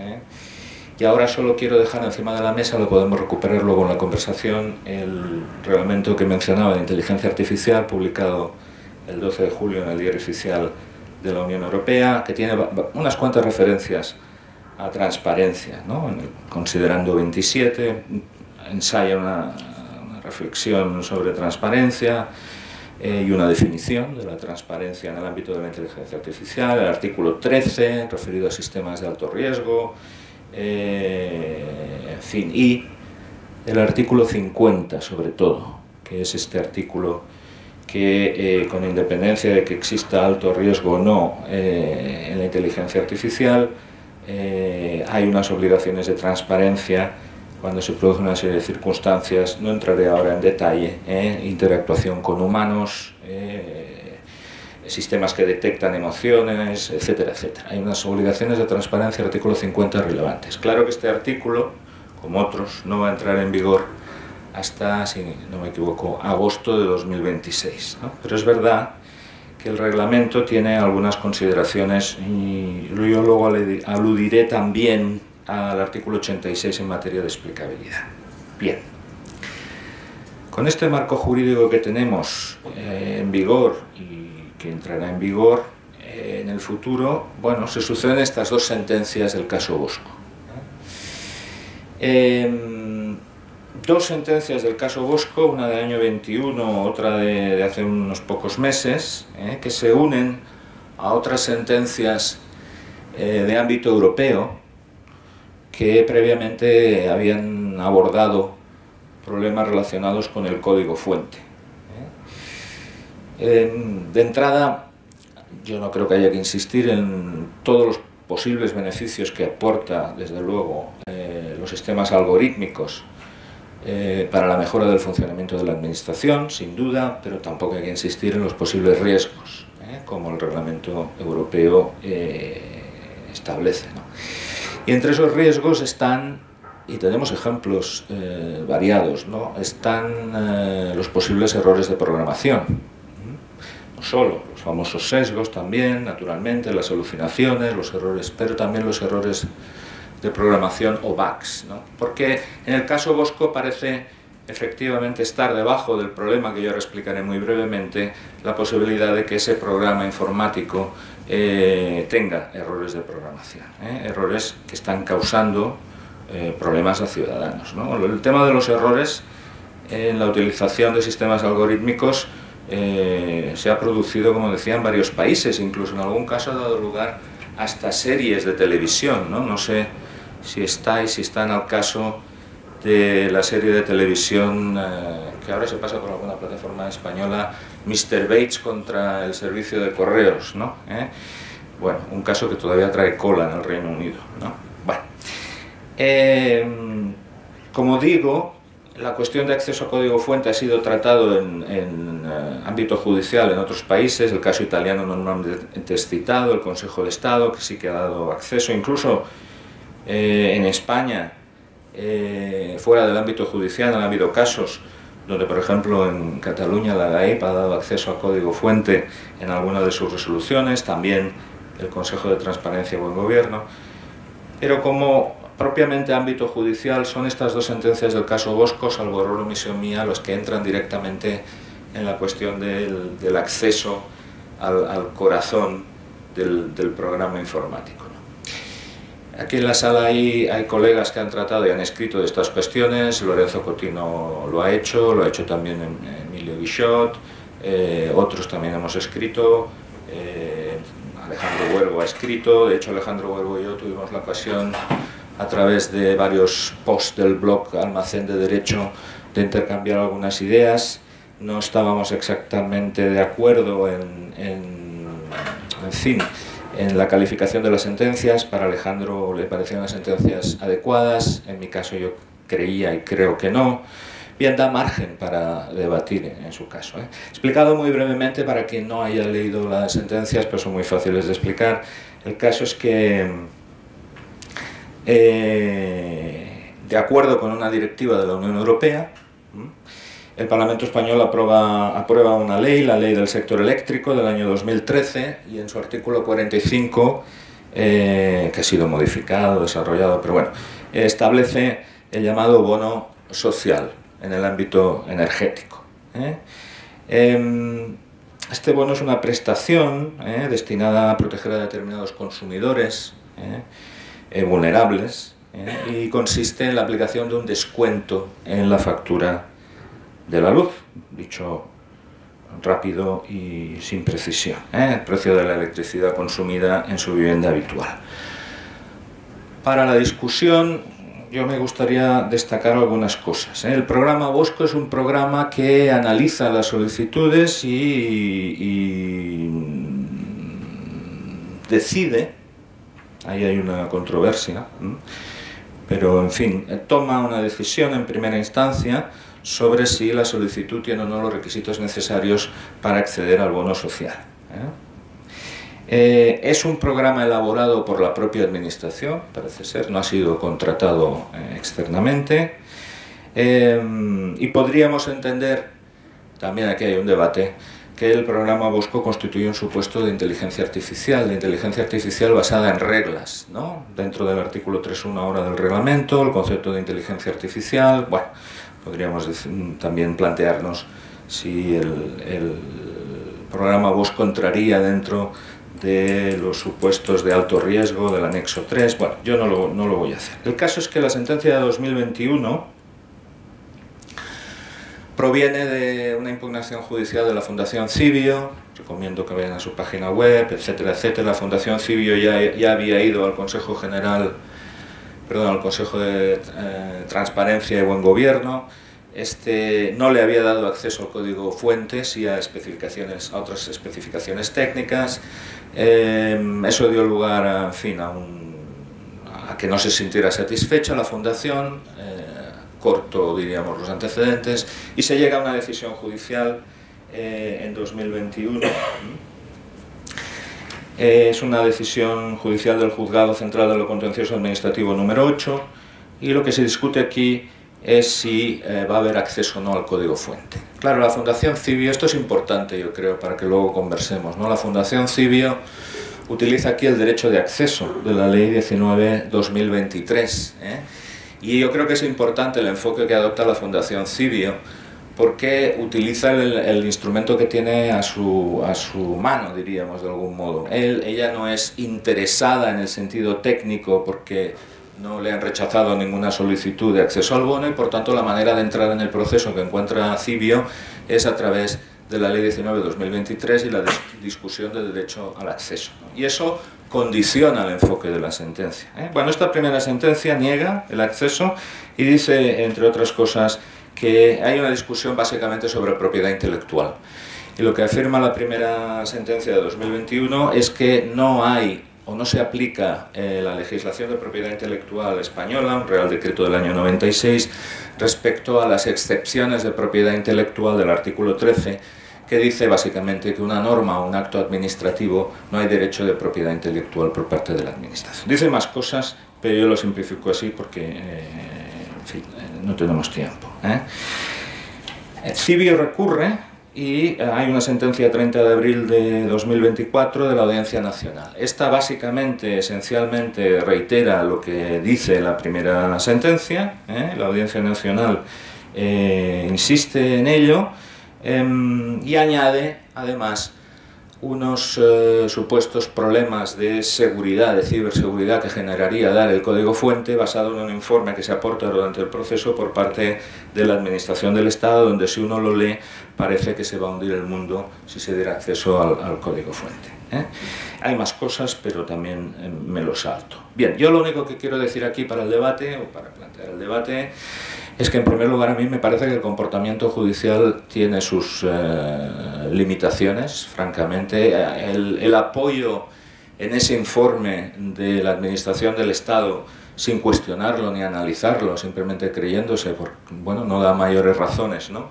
Y ahora solo quiero dejar encima de la mesa, lo podemos recuperar luego en la conversación, el reglamento que mencionaba de inteligencia artificial, publicado el 12 de julio en el Diario Oficial de la Unión Europea, que tiene unas cuantas referencias a transparencia, ¿no? En el considerando 27, ensaya una reflexión sobre transparencia y una definición de la transparencia en el ámbito de la inteligencia artificial, el artículo 13, referido a sistemas de alto riesgo, en fin, y el artículo 50 sobre todo, que es este artículo que con independencia de que exista alto riesgo o no en la inteligencia artificial, hay unas obligaciones de transparencia cuando se produce una serie de circunstancias. No entraré ahora en detalle, interactuación con humanos, sistemas que detectan emociones, etcétera, etcétera. Hay unas obligaciones de transparencia, artículo 50, relevantes. Claro que este artículo, como otros, no va a entrar en vigor hasta, si no me equivoco, agosto de 2026, ¿no? Pero es verdad que el reglamento tiene algunas consideraciones y yo luego aludiré también al artículo 86 en materia de explicabilidad. Bien. Con este marco jurídico que tenemos en vigor y que entrará en vigor en el futuro, bueno, se suceden estas dos sentencias del caso Bosco. Dos sentencias del caso Bosco, una del año 21, otra de hace unos pocos meses, que se unen a otras sentencias de ámbito europeo que previamente habían abordado problemas relacionados con el código fuente. De entrada, yo no creo que haya que insistir en todos los posibles beneficios que aporta, desde luego, los sistemas algorítmicos para la mejora del funcionamiento de la administración, sin duda, pero tampoco hay que insistir en los posibles riesgos, como el reglamento europeo establece, ¿no? Y entre esos riesgos están y tenemos ejemplos variados, ¿no? Están los posibles errores de programación, no solo los famosos sesgos también, naturalmente, las alucinaciones, los errores, pero también los errores de programación o bugs, ¿no? Porque en el caso Bosco parece efectivamente estar debajo del problema que yo ahora explicaré muy brevemente, la posibilidad de que ese programa informático tenga errores de programación, errores que están causando problemas a ciudadanos, ¿no? El tema de los errores en la utilización de sistemas algorítmicos se ha producido, como decía, en varios países, incluso en algún caso ha dado lugar hasta series de televisión, ¿no? No sé si están al caso de la serie de televisión que ahora se pasa por alguna plataforma española, Mr. Bates contra el servicio de correos, ¿no? Bueno, un caso que todavía trae cola en el Reino Unido, ¿no? Bueno, como digo, la cuestión de acceso a código fuente ha sido tratado en ámbito judicial en otros países, el caso italiano normalmente es citado, el Consejo de Estado, que sí que ha dado acceso, incluso en España, fuera del ámbito judicial, han habido casos donde, por ejemplo, en Cataluña la GAIP ha dado acceso a código fuente en alguna de sus resoluciones, también el Consejo de Transparencia y Buen Gobierno, pero como propiamente ámbito judicial son estas dos sentencias del caso Bosco, salvo error o omisión mía, los que entran directamente en la cuestión del acceso al corazón del programa informático, ¿no? Aquí en la sala hay colegas que han tratado y han escrito de estas cuestiones. Lorenzo Cotino lo ha hecho también Emilio Guixot, otros también hemos escrito, Alejandro Huergo ha escrito. De hecho, Alejandro Huergo y yo tuvimos la ocasión, a través de varios posts del blog Almacén de Derecho, de intercambiar algunas ideas. No estábamos exactamente de acuerdo en la calificación de las sentencias. Para Alejandro le parecían las sentencias adecuadas, en mi caso yo creía y creo que no. Bien, da margen para debatir en su caso, Explicado muy brevemente para quien no haya leído las sentencias, pero son muy fáciles de explicar. El caso es que, de acuerdo con una directiva de la Unión Europea, el Parlamento Español aprueba una ley, la Ley del Sector Eléctrico del año 2013, y en su artículo 45, que ha sido modificado, desarrollado, pero bueno, establece el llamado bono social en el ámbito energético. Este bono es una prestación destinada a proteger a determinados consumidores vulnerables, y consiste en la aplicación de un descuento en la factura de la luz, dicho rápido y sin precisión, el precio de la electricidad consumida en su vivienda habitual. Para la discusión, yo me gustaría destacar algunas cosas. El programa Bosco es un programa que analiza las solicitudes y decide, ahí hay una controversia, pero en fin, toma una decisión en primera instancia sobre si la solicitud tiene o no los requisitos necesarios para acceder al bono social. Es un programa elaborado por la propia administración, parece ser, no ha sido contratado externamente, y podríamos entender, también aquí hay un debate, que el programa Bosco constituye un supuesto de inteligencia artificial basada en reglas, ¿no? Dentro del artículo 3.1 ahora del reglamento, el concepto de inteligencia artificial, bueno, podríamos también plantearnos si el programa Bosco entraría dentro de los supuestos de alto riesgo del anexo 3. Bueno, yo no lo voy a hacer. El caso es que la sentencia de 2021 proviene de una impugnación judicial de la Fundación Civio. Recomiendo que vayan a su página web, etcétera, etcétera. La Fundación Civio ya había ido al Consejo al Consejo de Transparencia y Buen Gobierno. No le había dado acceso al código fuente, sí a otras especificaciones técnicas. Eso dio lugar a que no se sintiera satisfecha la Fundación, corto diríamos los antecedentes, y se llega a una decisión judicial en 2021. Es una decisión judicial del Juzgado Central de lo Contencioso Administrativo número 8, y lo que se discute aquí es si va a haber acceso o no al código fuente. Claro, la Fundación Cibio, esto es importante yo creo para que luego conversemos, ¿no? La Fundación Cibio utiliza aquí el derecho de acceso de la Ley 19/2023, y yo creo que es importante el enfoque que adopta la Fundación Cibio porque utiliza el instrumento que tiene a su mano, diríamos de algún modo. Ella no es interesada en el sentido técnico porque no le han rechazado ninguna solicitud de acceso al bono y por tanto la manera de entrar en el proceso que encuentra Cibio es a través de la Ley 19/2023 y la discusión del derecho al acceso, ¿no? Y eso condiciona el enfoque de la sentencia, Bueno, esta primera sentencia niega el acceso y dice, entre otras cosas, que hay una discusión básicamente sobre propiedad intelectual. Y lo que afirma la primera sentencia de 2021 es que no hay o no se aplica la legislación de propiedad intelectual española, un Real Decreto del año 96, respecto a las excepciones de propiedad intelectual del artículo 13, que dice básicamente que una norma o un acto administrativo no hay derecho de propiedad intelectual por parte de la Administración. Dice más cosas, pero yo lo simplifico así porque en fin, no tenemos tiempo. Cibio recurre y hay una sentencia 30 de abril de 2024 de la Audiencia Nacional. Esta básicamente, esencialmente, reitera lo que dice la primera sentencia. La Audiencia Nacional insiste en ello y añade, además, unos supuestos problemas de seguridad, de ciberseguridad que generaría dar el código fuente basado en un informe que se aporta durante el proceso por parte de la Administración del Estado, donde si uno lo lee parece que se va a hundir el mundo si se diera acceso al código fuente. Hay más cosas, pero también me lo salto. Bien, yo lo único que quiero decir aquí para el debate, o para plantear el debate, es que en primer lugar a mí me parece que el comportamiento judicial tiene sus limitaciones, francamente. El apoyo en ese informe de la Administración del Estado sin cuestionarlo ni analizarlo, simplemente creyéndose, bueno, no da mayores razones, ¿no?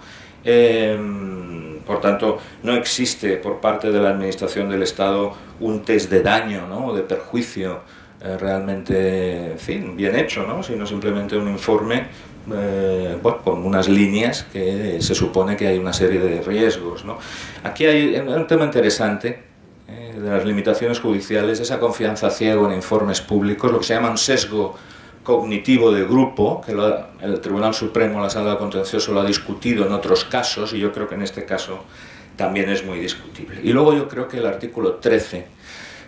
Por tanto, no existe por parte de la Administración del Estado un test de daño, ¿no? O de perjuicio realmente, en fin, bien hecho, ¿no? Sino simplemente un informe bueno, con unas líneas que se supone que hay una serie de riesgos, ¿no? Aquí hay un tema interesante de las limitaciones judiciales, esa confianza ciega en informes públicos, lo que se llama un sesgo cognitivo de grupo, que el Tribunal Supremo, la Sala de Contencioso, lo ha discutido en otros casos, y yo creo que en este caso también es muy discutible. Y luego yo creo que el artículo 13,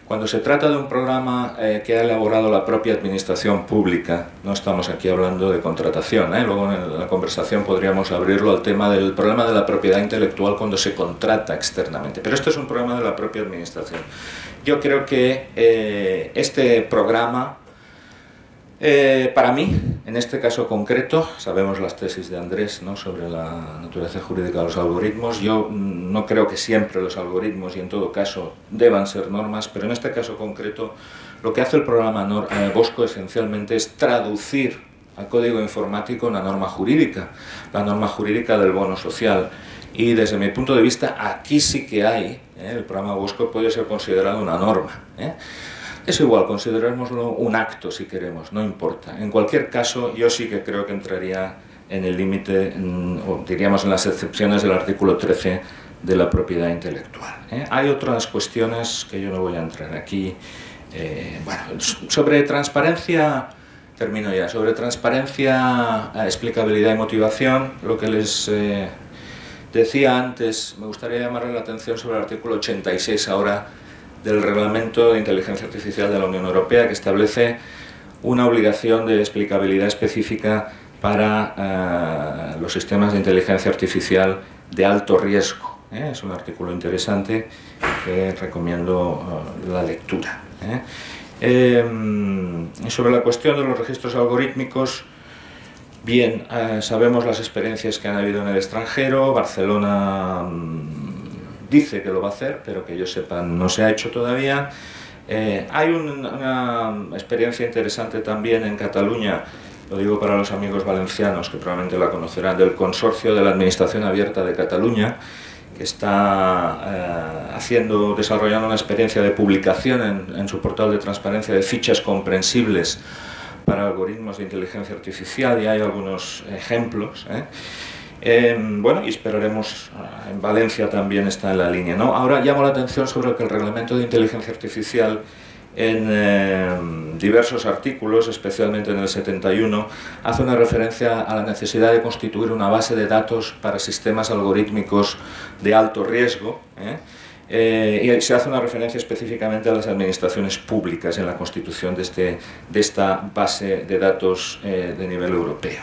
cuando se trata de un programa que ha elaborado la propia Administración Pública, no estamos aquí hablando de contratación, luego en la conversación podríamos abrirlo al tema del problema de la propiedad intelectual cuando se contrata externamente, pero esto es un problema de la propia Administración. Yo creo que este programa, para mí, en este caso concreto, sabemos las tesis de Andrés, ¿no?, sobre la naturaleza jurídica de los algoritmos. Yo no creo que siempre los algoritmos, y en todo caso, deban ser normas, pero en este caso concreto, lo que hace el programa Bosco esencialmente es traducir al código informático una norma jurídica, la norma jurídica del bono social. Y desde mi punto de vista, aquí sí que hay, el programa Bosco puede ser considerado una norma. Es igual, considerémoslo un acto si queremos, no importa. En cualquier caso, yo sí que creo que entraría en el límite, o diríamos en las excepciones del artículo 13 de la propiedad intelectual. Hay otras cuestiones que yo no voy a entrar aquí. Bueno, sobre transparencia, termino ya, sobre transparencia, explicabilidad y motivación, lo que les decía antes, me gustaría llamarle la atención sobre el artículo 86 ahora, del Reglamento de Inteligencia Artificial de la Unión Europea, que establece una obligación de explicabilidad específica para los sistemas de inteligencia artificial de alto riesgo. Es un artículo interesante que recomiendo la lectura. Sobre la cuestión de los registros algorítmicos, bien, sabemos las experiencias que han habido en el extranjero. Barcelona dice que lo va a hacer, pero que yo sepa no se ha hecho todavía. Hay una experiencia interesante también en Cataluña, lo digo para los amigos valencianos que probablemente la conocerán, del Consorcio de la Administración Abierta de Cataluña, que está desarrollando una experiencia de publicación en su portal de transparencia de fichas comprensibles para algoritmos de inteligencia artificial, y hay algunos ejemplos. Bueno, y esperaremos, en Valencia también está en la línea, ¿no? Ahora llamo la atención sobre que el reglamento de inteligencia artificial en diversos artículos, especialmente en el 71, hace una referencia a la necesidad de constituir una base de datos para sistemas algorítmicos de alto riesgo, y se hace una referencia específicamente a las administraciones públicas en la constitución de esta base de datos de nivel europeo.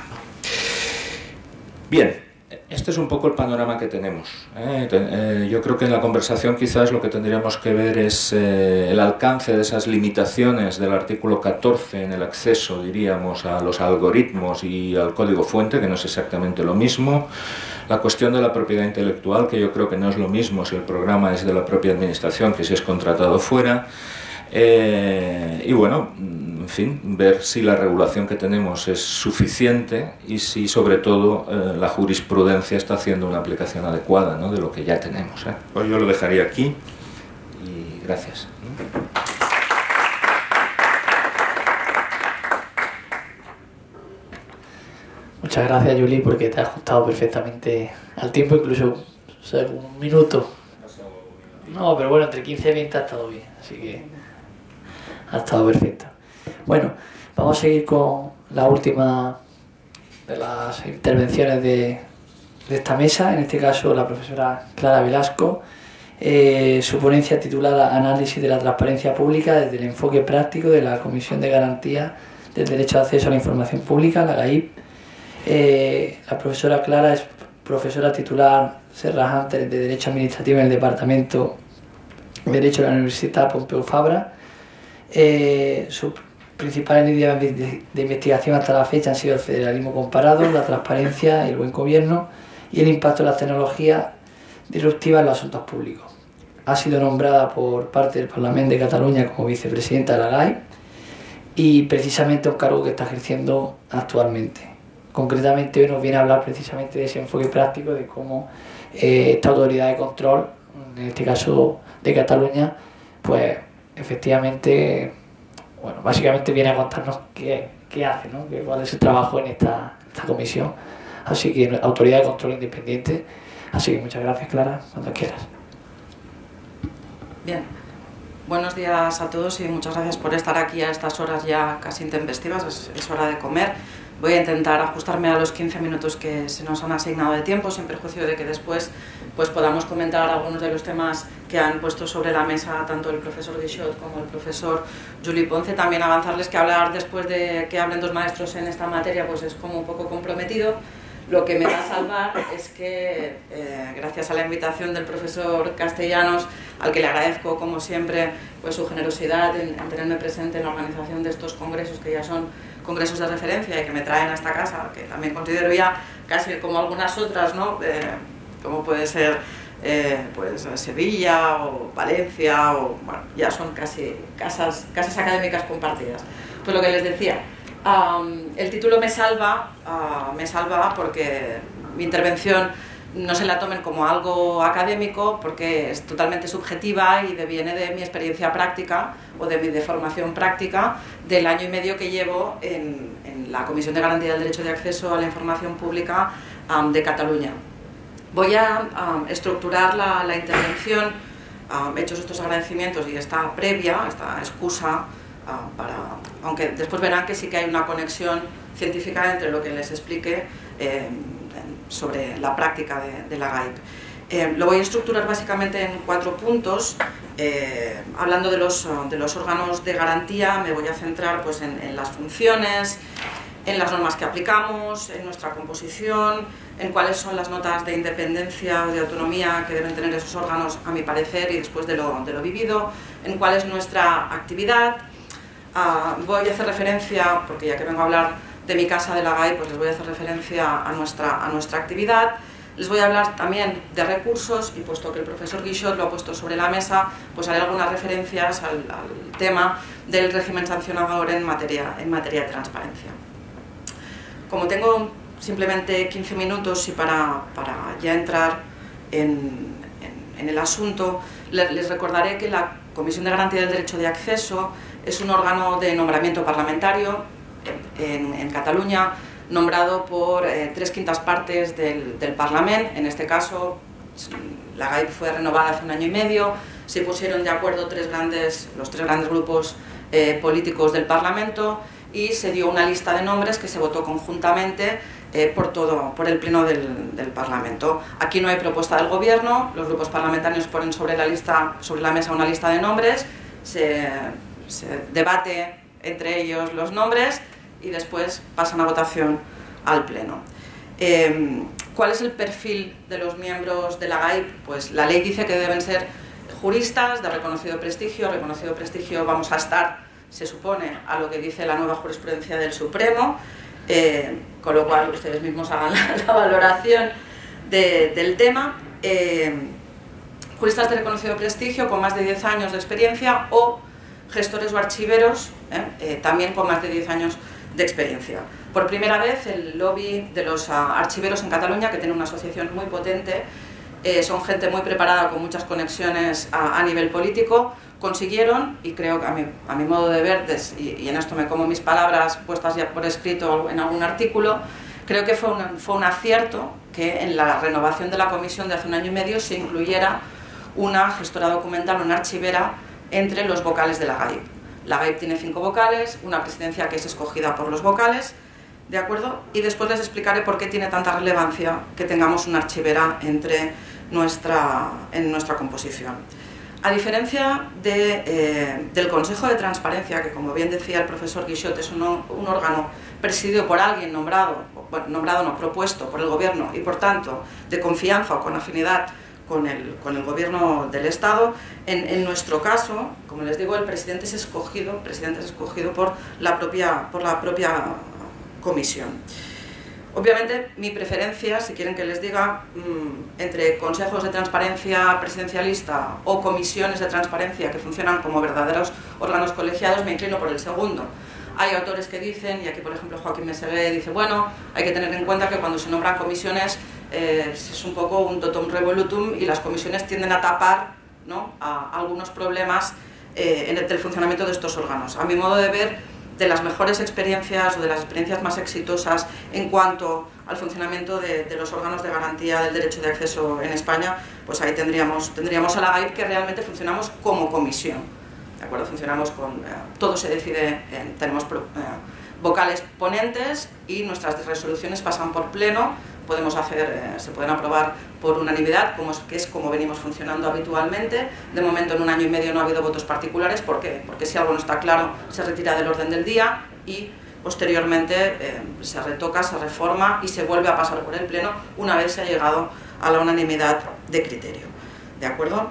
Bien, este es un poco el panorama que tenemos. Yo creo que en la conversación quizás lo que tendríamos que ver es el alcance de esas limitaciones del artículo 14 en el acceso, diríamos, a los algoritmos y al código fuente, que no es exactamente lo mismo. La cuestión de la propiedad intelectual, que yo creo que no es lo mismo si el programa es de la propia administración que si es contratado fuera. Y bueno, en fin, ver si la regulación que tenemos es suficiente y si sobre todo la jurisprudencia está haciendo una aplicación adecuada, ¿no?, de lo que ya tenemos. Pues yo lo dejaría aquí y gracias. Muchas gracias, Juli, porque te has ajustado perfectamente al tiempo, incluso, o sea, un minuto. No, pero bueno, entre 15 y 20 ha estado bien, así que ha estado perfecto. Bueno, vamos a seguir con la última de las intervenciones de esta mesa, en este caso la profesora Clara Velasco. Su ponencia titulada Análisis de la transparencia pública desde el enfoque práctico de la Comisión de Garantía del Derecho de Acceso a la Información Pública, la GAIP. La profesora Clara es profesora titular Serra Hunter de Derecho Administrativo en el Departamento de Derecho de la Universidad Pompeu Fabra. Sus principales líneas de investigación hasta la fecha han sido el federalismo comparado, la transparencia, el buen gobierno y el impacto de las tecnologías disruptivas en los asuntos públicos. Ha sido nombrada por parte del Parlamento de Cataluña como vicepresidenta de la GAIP y precisamente un cargo que está ejerciendo actualmente. Concretamente hoy nos viene a hablar precisamente de ese enfoque práctico de cómo esta autoridad de control, en este caso de Cataluña, pues efectivamente, bueno, básicamente viene a contarnos qué hace, ¿no?, cuál es el trabajo en esta comisión. Así que autoridad de control independiente. Así que muchas gracias, Clara, cuando quieras. Bien, buenos días a todos y muchas gracias por estar aquí a estas horas ya casi intempestivas, es hora de comer. Voy a intentar ajustarme a los 15 minutos que se nos han asignado de tiempo, sin perjuicio de que después pues, podamos comentar algunos de los temas que han puesto sobre la mesa tanto el profesor Guixot como el profesor Juli Ponce. También avanzarles que hablar después de que hablen dos maestros en esta materia pues es como un poco comprometido. Lo que me va a salvar es que, gracias a la invitación del profesor Castellanos, al que le agradezco como siempre pues, su generosidad en tenerme presente en la organización de estos congresos, que ya son congresos de referencia y que me traen a esta casa, que también considero ya casi como algunas otras, ¿no? Como puede ser pues Sevilla o Valencia, o bueno, ya son casi casas académicas compartidas. Pues lo que les decía, el título me salva porque mi intervención no se la tomen como algo académico, porque es totalmente subjetiva y deviene de mi experiencia práctica o de mi formación práctica del año y medio que llevo en la Comisión de Garantía del Derecho de Acceso a la Información Pública de Cataluña. Voy a estructurar la intervención, hechos estos agradecimientos y esta previa, esta excusa, aunque después verán que sí que hay una conexión científica entre lo que les explique sobre la práctica de la GAIP. Lo voy a estructurar básicamente en 4 puntos. Hablando de los órganos de garantía, me voy a centrar pues, en las funciones, en las normas que aplicamos, en nuestra composición, en cuáles son las notas de independencia o de autonomía que deben tener esos órganos, a mi parecer, y después de lo vivido, en cuál es nuestra actividad. Voy a hacer referencia, porque ya que vengo a hablar de mi casa de la GAIP, pues les voy a hacer referencia a nuestra actividad. Les voy a hablar también de recursos, y puesto que el profesor Guixot lo ha puesto sobre la mesa, pues haré algunas referencias al tema del régimen sancionador en materia de transparencia. Como tengo simplemente 15 minutos y para ya entrar en el asunto, les recordaré que la Comisión de Garantía del Derecho de Acceso es un órgano de nombramiento parlamentario, en Cataluña, nombrado por 3/5 partes del Parlamento. En este caso, la GAIP fue renovada hace 1 año y medio, se pusieron de acuerdo los tres grandes grupos políticos del Parlamento y se dio una lista de nombres que se votó conjuntamente por el Pleno del Parlamento. Aquí no hay propuesta del Gobierno, los grupos parlamentarios ponen sobre la mesa una lista de nombres, se debate entre ellos los nombres y después pasan a votación al Pleno. ¿Cuál es el perfil de los miembros de la GAIP? Pues la ley dice que deben ser juristas de reconocido prestigio vamos a estar, se supone, a lo que dice la nueva jurisprudencia del Supremo, con lo cual ustedes mismos hagan la valoración del tema. Juristas de reconocido prestigio con más de 10 años de experiencia o gestores o archiveros también con más de 10 años de experiencia. Por primera vez el lobby de los archiveros en Cataluña, que tiene una asociación muy potente, son gente muy preparada con muchas conexiones a nivel político, consiguieron, y creo que a mi modo de ver, y en esto me como mis palabras puestas ya por escrito en algún artículo, creo que fue un acierto que en la renovación de la comisión de hace 1 año y medio se incluyera una gestora documental, una archivera, entre los vocales de la GAIP. La GAIP tiene 5 vocales, una presidencia que es escogida por los vocales, ¿de acuerdo? Y después les explicaré por qué tiene tanta relevancia que tengamos una archivera en nuestra composición. A diferencia del Consejo de Transparencia, que como bien decía el profesor Guixot, es un órgano presidido por alguien propuesto por el Gobierno y por tanto de confianza o con afinidad con el Gobierno del Estado, en nuestro caso, como les digo, el presidente es escogido por la propia comisión. Obviamente, mi preferencia, si quieren que les diga, entre consejos de transparencia presidencialista o comisiones de transparencia que funcionan como verdaderos órganos colegiados, me inclino por el segundo. Hay autores que dicen, y aquí por ejemplo Joaquín Meseguer dice, bueno, hay que tener en cuenta que cuando se nombran comisiones es un poco un totum revolutum y las comisiones tienden a tapar, ¿no?, a algunos problemas del funcionamiento de estos órganos. A mi modo de ver, de las mejores experiencias o de las experiencias más exitosas en cuanto al funcionamiento de los órganos de garantía del derecho de acceso en España, pues ahí tendríamos a la GAIP, que realmente funcionamos como comisión, ¿de acuerdo? Funcionamos con, todo se decide, tenemos vocales ponentes y nuestras resoluciones pasan por pleno, se pueden aprobar por unanimidad, que es como venimos funcionando habitualmente. De momento en 1 año y medio no ha habido votos particulares. ¿Por qué? Porque si algo no está claro se retira del orden del día y posteriormente se retoca, se reforma y se vuelve a pasar por el pleno una vez se ha llegado a la unanimidad de criterio. ¿De acuerdo?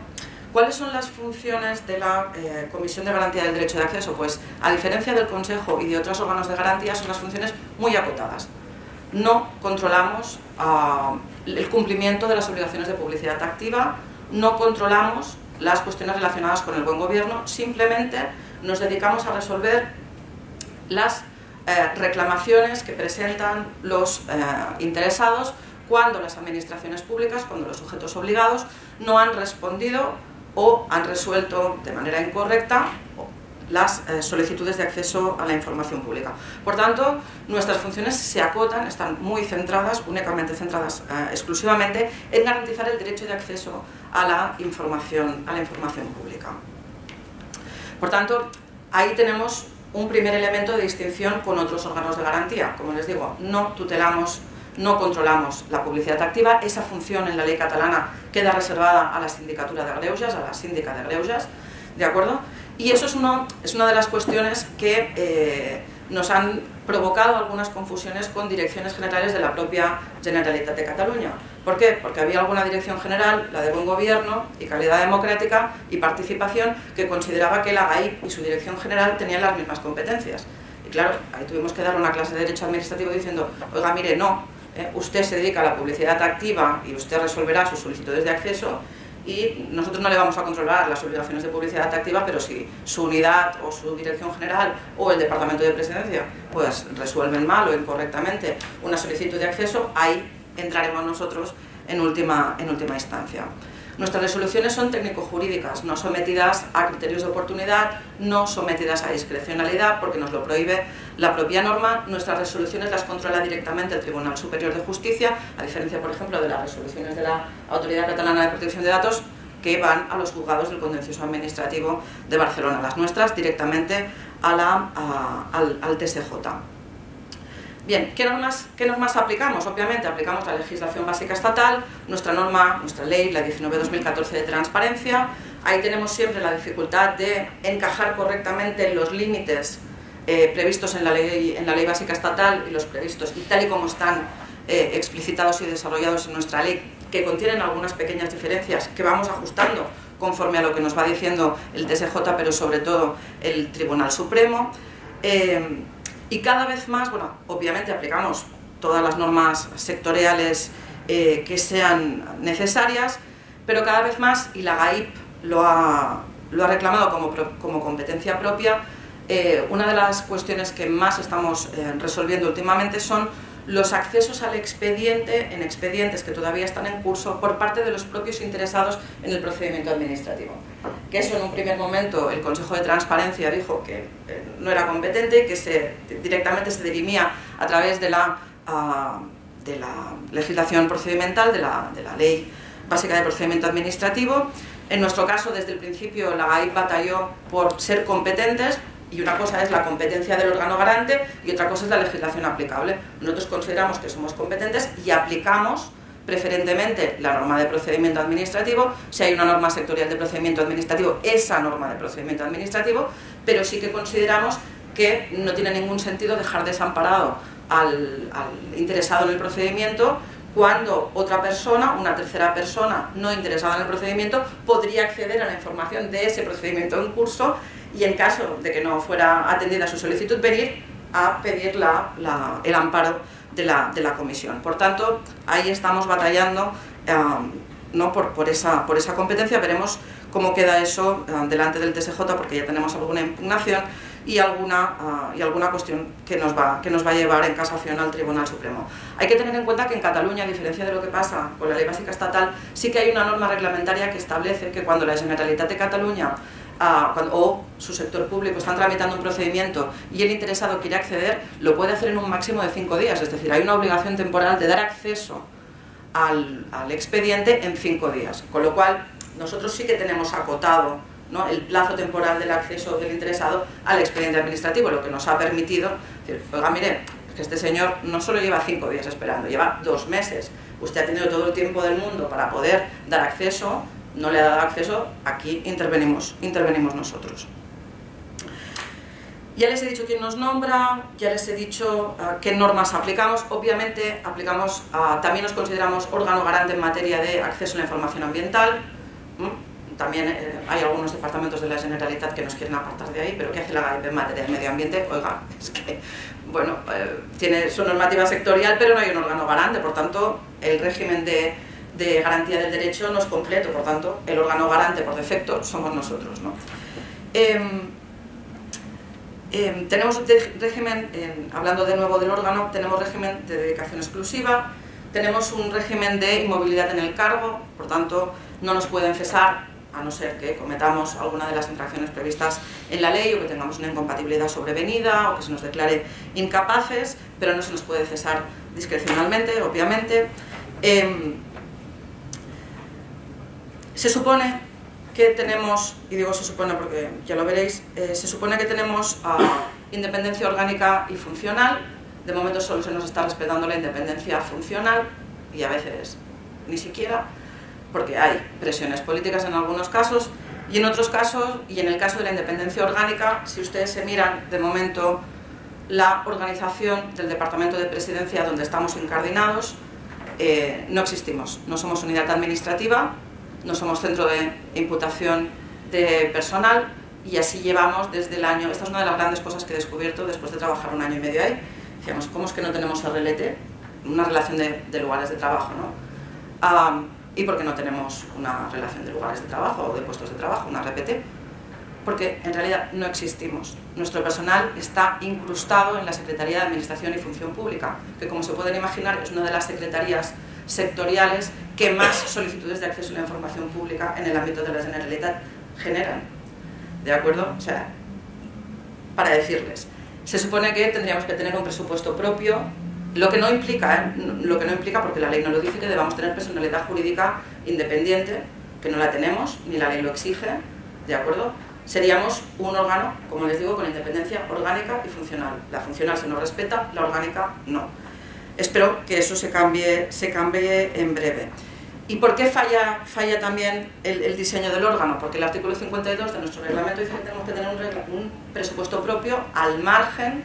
¿Cuáles son las funciones de la Comisión de Garantía del Derecho de Acceso? Pues a diferencia del Consejo y de otros órganos de garantía, son las funciones muy acotadas. No controlamos el cumplimiento de las obligaciones de publicidad activa, no controlamos las cuestiones relacionadas con el buen gobierno, simplemente nos dedicamos a resolver las reclamaciones que presentan los interesados cuando las administraciones públicas, cuando los sujetos obligados no han respondido o han resuelto de manera incorrecta las solicitudes de acceso a la información pública. Por tanto, nuestras funciones se acotan, están muy centradas, únicamente centradas exclusivamente en garantizar el derecho de acceso a la información pública. Por tanto, ahí tenemos un primer elemento de distinción con otros órganos de garantía. Como les digo, no tutelamos, no controlamos la publicidad activa. Esa función en la ley catalana queda reservada a la sindicatura de greuges, a la síndica de greuges, ¿de acuerdo? Y eso es una de las cuestiones que nos han provocado algunas confusiones con direcciones generales de la propia Generalitat de Cataluña. ¿Por qué? Porque había alguna dirección general, la de Buen Gobierno y Calidad Democrática y Participación, que consideraba que la GAIP y su dirección general tenían las mismas competencias. Y claro, ahí tuvimos que dar una clase de Derecho Administrativo diciendo, oiga, mire, no, usted se dedica a la publicidad activa y usted resolverá sus solicitudes de acceso, y nosotros no le vamos a controlar las obligaciones de publicidad activa, pero si su unidad o su dirección general o el departamento de presidencia pues resuelven mal o incorrectamente una solicitud de acceso, ahí entraremos nosotros en última instancia. Nuestras resoluciones son técnico-jurídicas, no sometidas a criterios de oportunidad, no sometidas a discrecionalidad, porque nos lo prohíbe la propia norma. Nuestras resoluciones las controla directamente el Tribunal Superior de Justicia, a diferencia, por ejemplo, de las resoluciones de la Autoridad Catalana de Protección de Datos, que van a los juzgados del Contencioso Administrativo de Barcelona. Las nuestras directamente al TSJ. Bien, ¿qué normas aplicamos? Obviamente aplicamos la legislación básica estatal, nuestra ley, la 19/2014 de transparencia. Ahí tenemos siempre la dificultad de encajar correctamente los límites previstos en la ley básica estatal y los previstos, y tal y como están explicitados y desarrollados en nuestra ley, que contienen algunas pequeñas diferencias que vamos ajustando conforme a lo que nos va diciendo el TSJ, pero sobre todo el Tribunal Supremo. Y cada vez más, bueno, obviamente aplicamos todas las normas sectoriales que sean necesarias, pero cada vez más, y la GAIP lo ha reclamado como competencia propia, una de las cuestiones que más estamos resolviendo últimamente son los accesos al expediente en expedientes que todavía están en curso por parte de los propios interesados en el procedimiento administrativo. Que eso en un primer momento el Consejo de Transparencia dijo que no era competente, que directamente se dirimía a través de la legislación procedimental, de la Ley Básica de Procedimiento Administrativo. En nuestro caso, desde el principio, la GAIP batalló por ser competentes, y una cosa es la competencia del órgano garante y otra cosa es la legislación aplicable. Nosotros consideramos que somos competentes y aplicamos preferentemente la norma de procedimiento administrativo. Si hay una norma sectorial de procedimiento administrativo, esa norma de procedimiento administrativo, pero sí que consideramos que no tiene ningún sentido dejar desamparado al interesado en el procedimiento cuando otra persona, una tercera persona no interesada en el procedimiento, podría acceder a la información de ese procedimiento en curso y, en caso de que no fuera atendida su solicitud, venir a pedir el amparo de la comisión. Por tanto, ahí estamos batallando ¿no? por esa competencia. Veremos cómo queda eso delante del TSJ, porque ya tenemos alguna impugnación y alguna cuestión que nos va a llevar en casación al Tribunal Supremo. Hay que tener en cuenta que en Cataluña, a diferencia de lo que pasa con la Ley Básica Estatal, sí que hay una norma reglamentaria que establece que cuando la Generalitat de Cataluña o su sector público están tramitando un procedimiento y el interesado quiere acceder, lo puede hacer en un máximo de 5 días, es decir, hay una obligación temporal de dar acceso al expediente en 5 días, con lo cual nosotros sí que tenemos acotado, ¿no?, el plazo temporal del acceso del interesado al expediente administrativo, lo que nos ha permitido decir, oiga, mire, que este señor no solo lleva 5 días esperando, lleva 2 meses, usted ha tenido todo el tiempo del mundo para poder dar acceso, no le ha dado acceso, aquí intervenimos nosotros. Ya les he dicho quién nos nombra, ya les he dicho qué normas aplicamos. Obviamente también nos consideramos órgano garante en materia de acceso a la información ambiental. También hay algunos departamentos de la Generalitat que nos quieren apartar de ahí, pero ¿qué hace la GAIP en materia de medio ambiente? Oiga, es que, bueno, tiene su normativa sectorial, pero no hay un órgano garante, por tanto, el régimen de garantía del derecho no es completo, por tanto, el órgano garante por defecto somos nosotros, ¿no? Tenemos régimen, hablando de nuevo del órgano, tenemos régimen de dedicación exclusiva, tenemos un régimen de inmovilidad en el cargo, por tanto, no nos pueden cesar a no ser que cometamos alguna de las infracciones previstas en la ley o que tengamos una incompatibilidad sobrevenida o que se nos declare incapaces, pero no se nos puede cesar discrecionalmente, obviamente. Se supone que tenemos, y digo se supone porque ya lo veréis, se supone que tenemos independencia orgánica y funcional. De momento solo se nos está respetando la independencia funcional y a veces ni siquiera, porque hay presiones políticas en algunos casos y en otros casos, y en el caso de la independencia orgánica, si ustedes se miran de momento la organización del Departamento de Presidencia donde estamos incardinados, no existimos, no somos unidad administrativa, no somos centro de imputación de personal y así llevamos desde el año, esta es una de las grandes cosas que he descubierto después de trabajar 1 año y medio ahí, decíamos, ¿cómo es que no tenemos RLT? Una relación de lugares de trabajo, ¿no? ¿Y por qué no tenemos una relación de lugares de trabajo o de puestos de trabajo, una RPT? Porque en realidad no existimos. Nuestro personal está incrustado en la Secretaría de Administración y Función Pública, que como se pueden imaginar es una de las secretarías sectoriales que más solicitudes de acceso a la información pública en el ámbito de la Generalitat generan. ¿De acuerdo? O sea, para decirles, se supone que tendríamos que tener un presupuesto propio, lo que no implica, porque la ley no lo dice, que debamos tener personalidad jurídica independiente, que no la tenemos, ni la ley lo exige, ¿de acuerdo? Seríamos un órgano, como les digo, con independencia orgánica y funcional. La funcional se nos respeta, la orgánica no. Espero que eso se cambie en breve. ¿Y por qué falla también el diseño del órgano? Porque el artículo 52 de nuestro reglamento dice que tenemos que tener un presupuesto propio al margen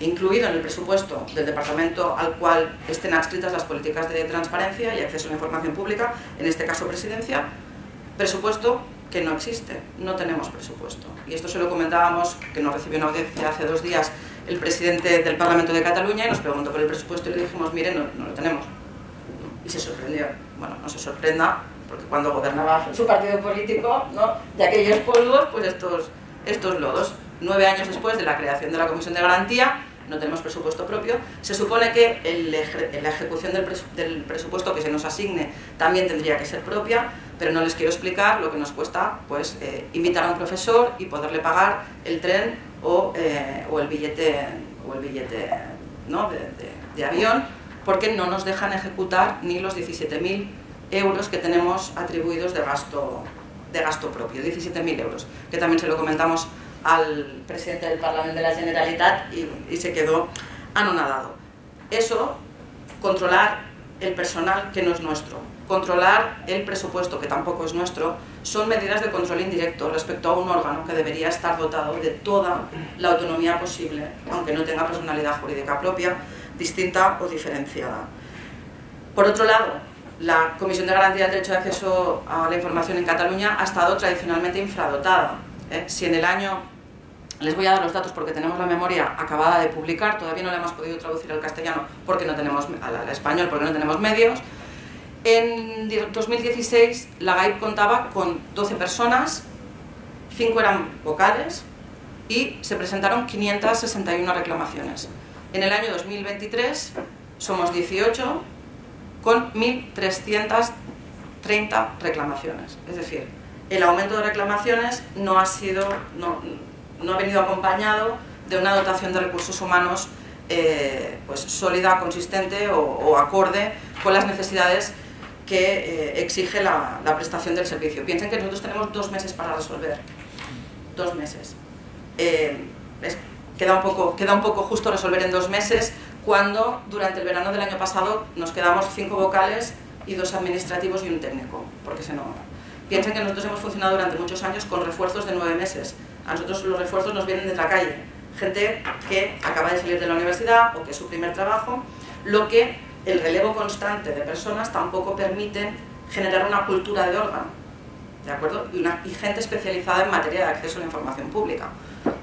incluido en el presupuesto del departamento al cual estén adscritas las políticas de transparencia y acceso a la información pública, en este caso Presidencia, presupuesto que no existe, no tenemos presupuesto. Y esto se lo comentábamos, que nos recibió una audiencia hace 2 días el presidente del Parlamento de Cataluña y nos preguntó por el presupuesto y le dijimos, mire, no lo tenemos. Y se sorprendió. Bueno, no se sorprenda, porque cuando gobernaba su partido político, ¿no?, de aquellos polvos, pues estos lodos. 9 años después de la creación de la Comisión de Garantía, no tenemos presupuesto propio. Se supone que la ejecución del presupuesto que se nos asigne también tendría que ser propia, pero no les quiero explicar lo que nos cuesta, pues, invitar a un profesor y poderle pagar el tren o el billete, ¿no?, de avión, porque no nos dejan ejecutar ni los 17.000 euros que tenemos atribuidos de gasto propio, 17.000 euros, que también se lo comentamos al presidente del Parlamento de la Generalitat y se quedó anonadado. Eso, controlar el personal que no es nuestro, controlar el presupuesto que tampoco es nuestro, son medidas de control indirecto respecto a un órgano que debería estar dotado de toda la autonomía posible, aunque no tenga personalidad jurídica propia, distinta o diferenciada. Por otro lado, la Comisión de Garantía del Derecho de Acceso a la Información en Cataluña ha estado tradicionalmente infradotada. Si en el año, les voy a dar los datos porque tenemos la memoria acabada de publicar, todavía no la hemos podido traducir al castellano porque no tenemos, al español porque no tenemos medios. En 2016 la GAIP contaba con 12 personas, 5 eran vocales y se presentaron 561 reclamaciones. En el año 2023 somos 18 con 1.330 reclamaciones. Es decir, el aumento de reclamaciones no ha venido acompañado de una dotación de recursos humanos pues sólida, consistente o acorde con las necesidades que exige la prestación del servicio. Piensen que nosotros tenemos 2 meses para resolver. 2 meses. Queda un poco justo resolver en 2 meses cuando durante el verano del año pasado nos quedamos 5 vocales y 2 administrativos y un técnico, porque se no... Piensen que nosotros hemos funcionado durante muchos años con refuerzos de 9 meses. A nosotros los refuerzos nos vienen de la calle, gente que acaba de salir de la universidad o que es su primer trabajo, lo que el relevo constante de personas tampoco permite generar una cultura de órgano, ¿de acuerdo? Y gente especializada en materia de acceso a la información pública.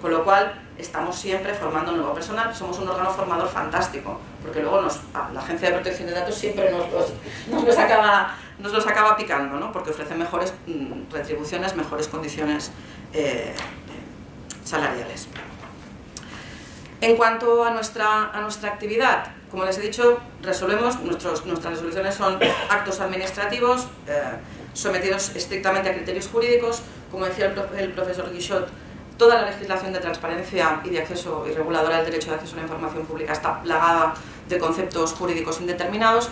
Con lo cual, estamos siempre formando nuevo personal, somos un órgano formador fantástico, porque luego la Agencia de Protección de Datos siempre nos los acaba picando, ¿no?, porque ofrece mejores retribuciones, mejores condiciones salariales. En cuanto a nuestra actividad, como les he dicho, nuestras resoluciones son actos administrativos sometidos estrictamente a criterios jurídicos. Como decía el profesor Guixot, toda la legislación de transparencia y de acceso y reguladora del derecho de acceso a la información pública está plagada de conceptos jurídicos indeterminados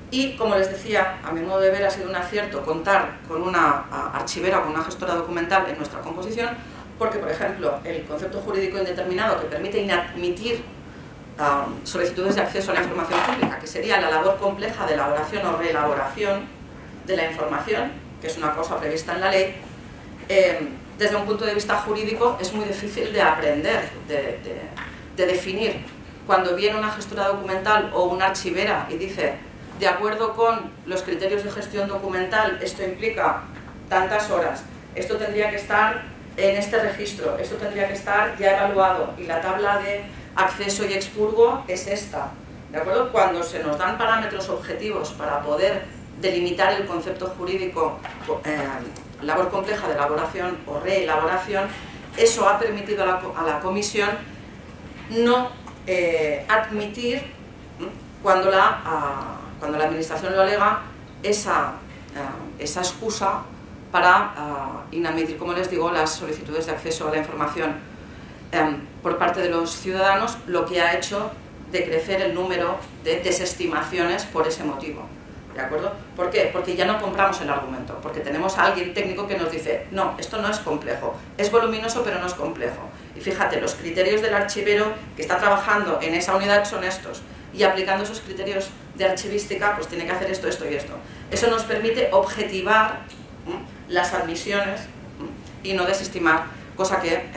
y, como les decía, a mi modo de ver ha sido un acierto contar con una archivera o con una gestora documental en nuestra composición, porque, por ejemplo, el concepto jurídico indeterminado que permite inadmitir solicitudes de acceso a la información pública, que sería la labor compleja de elaboración o reelaboración de la información, que es una cosa prevista en la ley, desde un punto de vista jurídico es muy difícil de aprender, de definir. Cuando viene una gestora documental o una archivera y dice, de acuerdo con los criterios de gestión documental, esto implica tantas horas, esto tendría que estar en este registro, esto tendría que estar ya evaluado y la tabla de acceso y expurgo es esta, ¿de acuerdo? Cuando se nos dan parámetros objetivos para poder delimitar el concepto jurídico, labor compleja de elaboración o reelaboración, eso ha permitido a la comisión no admitir cuando cuando la administración lo alega, esa excusa para inadmitir, como les digo, las solicitudes de acceso a la información por parte de los ciudadanos, lo que ha hecho decrecer el número de desestimaciones por ese motivo. ¿De acuerdo? ¿Por qué? Porque ya no compramos el argumento, porque tenemos a alguien técnico que nos dice, no, esto no es complejo, es voluminoso pero no es complejo. Y fíjate, los criterios del archivero que está trabajando en esa unidad son estos, y aplicando esos criterios de archivística, pues tiene que hacer esto, esto y esto. Eso nos permite objetivar las admisiones y no desestimar, cosa que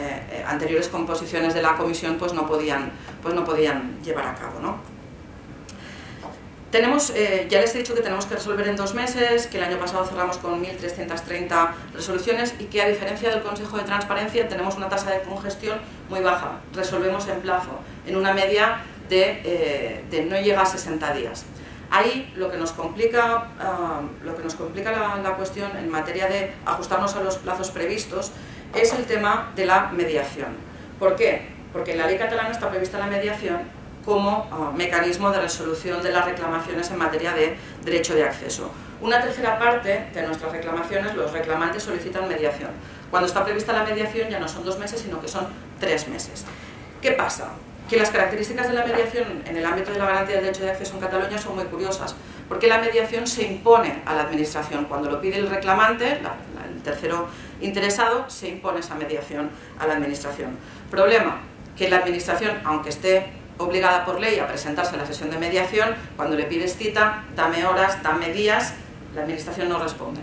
anteriores composiciones de la comisión pues no podían llevar a cabo, ¿no? Tenemos, ya les he dicho que tenemos que resolver en 2 meses, que el año pasado cerramos con 1.330 resoluciones y que a diferencia del Consejo de Transparencia tenemos una tasa de congestión muy baja, resolvemos en plazo, en una media de no llega a 60 días. Ahí lo que nos complica la cuestión en materia de ajustarnos a los plazos previstos es el tema de la mediación. ¿Por qué? Porque en la ley catalana está prevista la mediación como mecanismo de resolución de las reclamaciones en materia de derecho de acceso. Una tercera parte de nuestras reclamaciones, los reclamantes solicitan mediación. Cuando está prevista la mediación ya no son 2 meses, sino que son 3 meses. ¿Qué pasa? Que las características de la mediación en el ámbito de la garantía del derecho de acceso en Cataluña son muy curiosas, porque la mediación se impone a la administración. Cuando lo pide el reclamante, el tercero interesado, se impone esa mediación a la administración. Problema, que la administración, aunque esté obligada por ley a presentarse a la sesión de mediación, cuando le pides cita, dame horas, dame días, la administración no responde.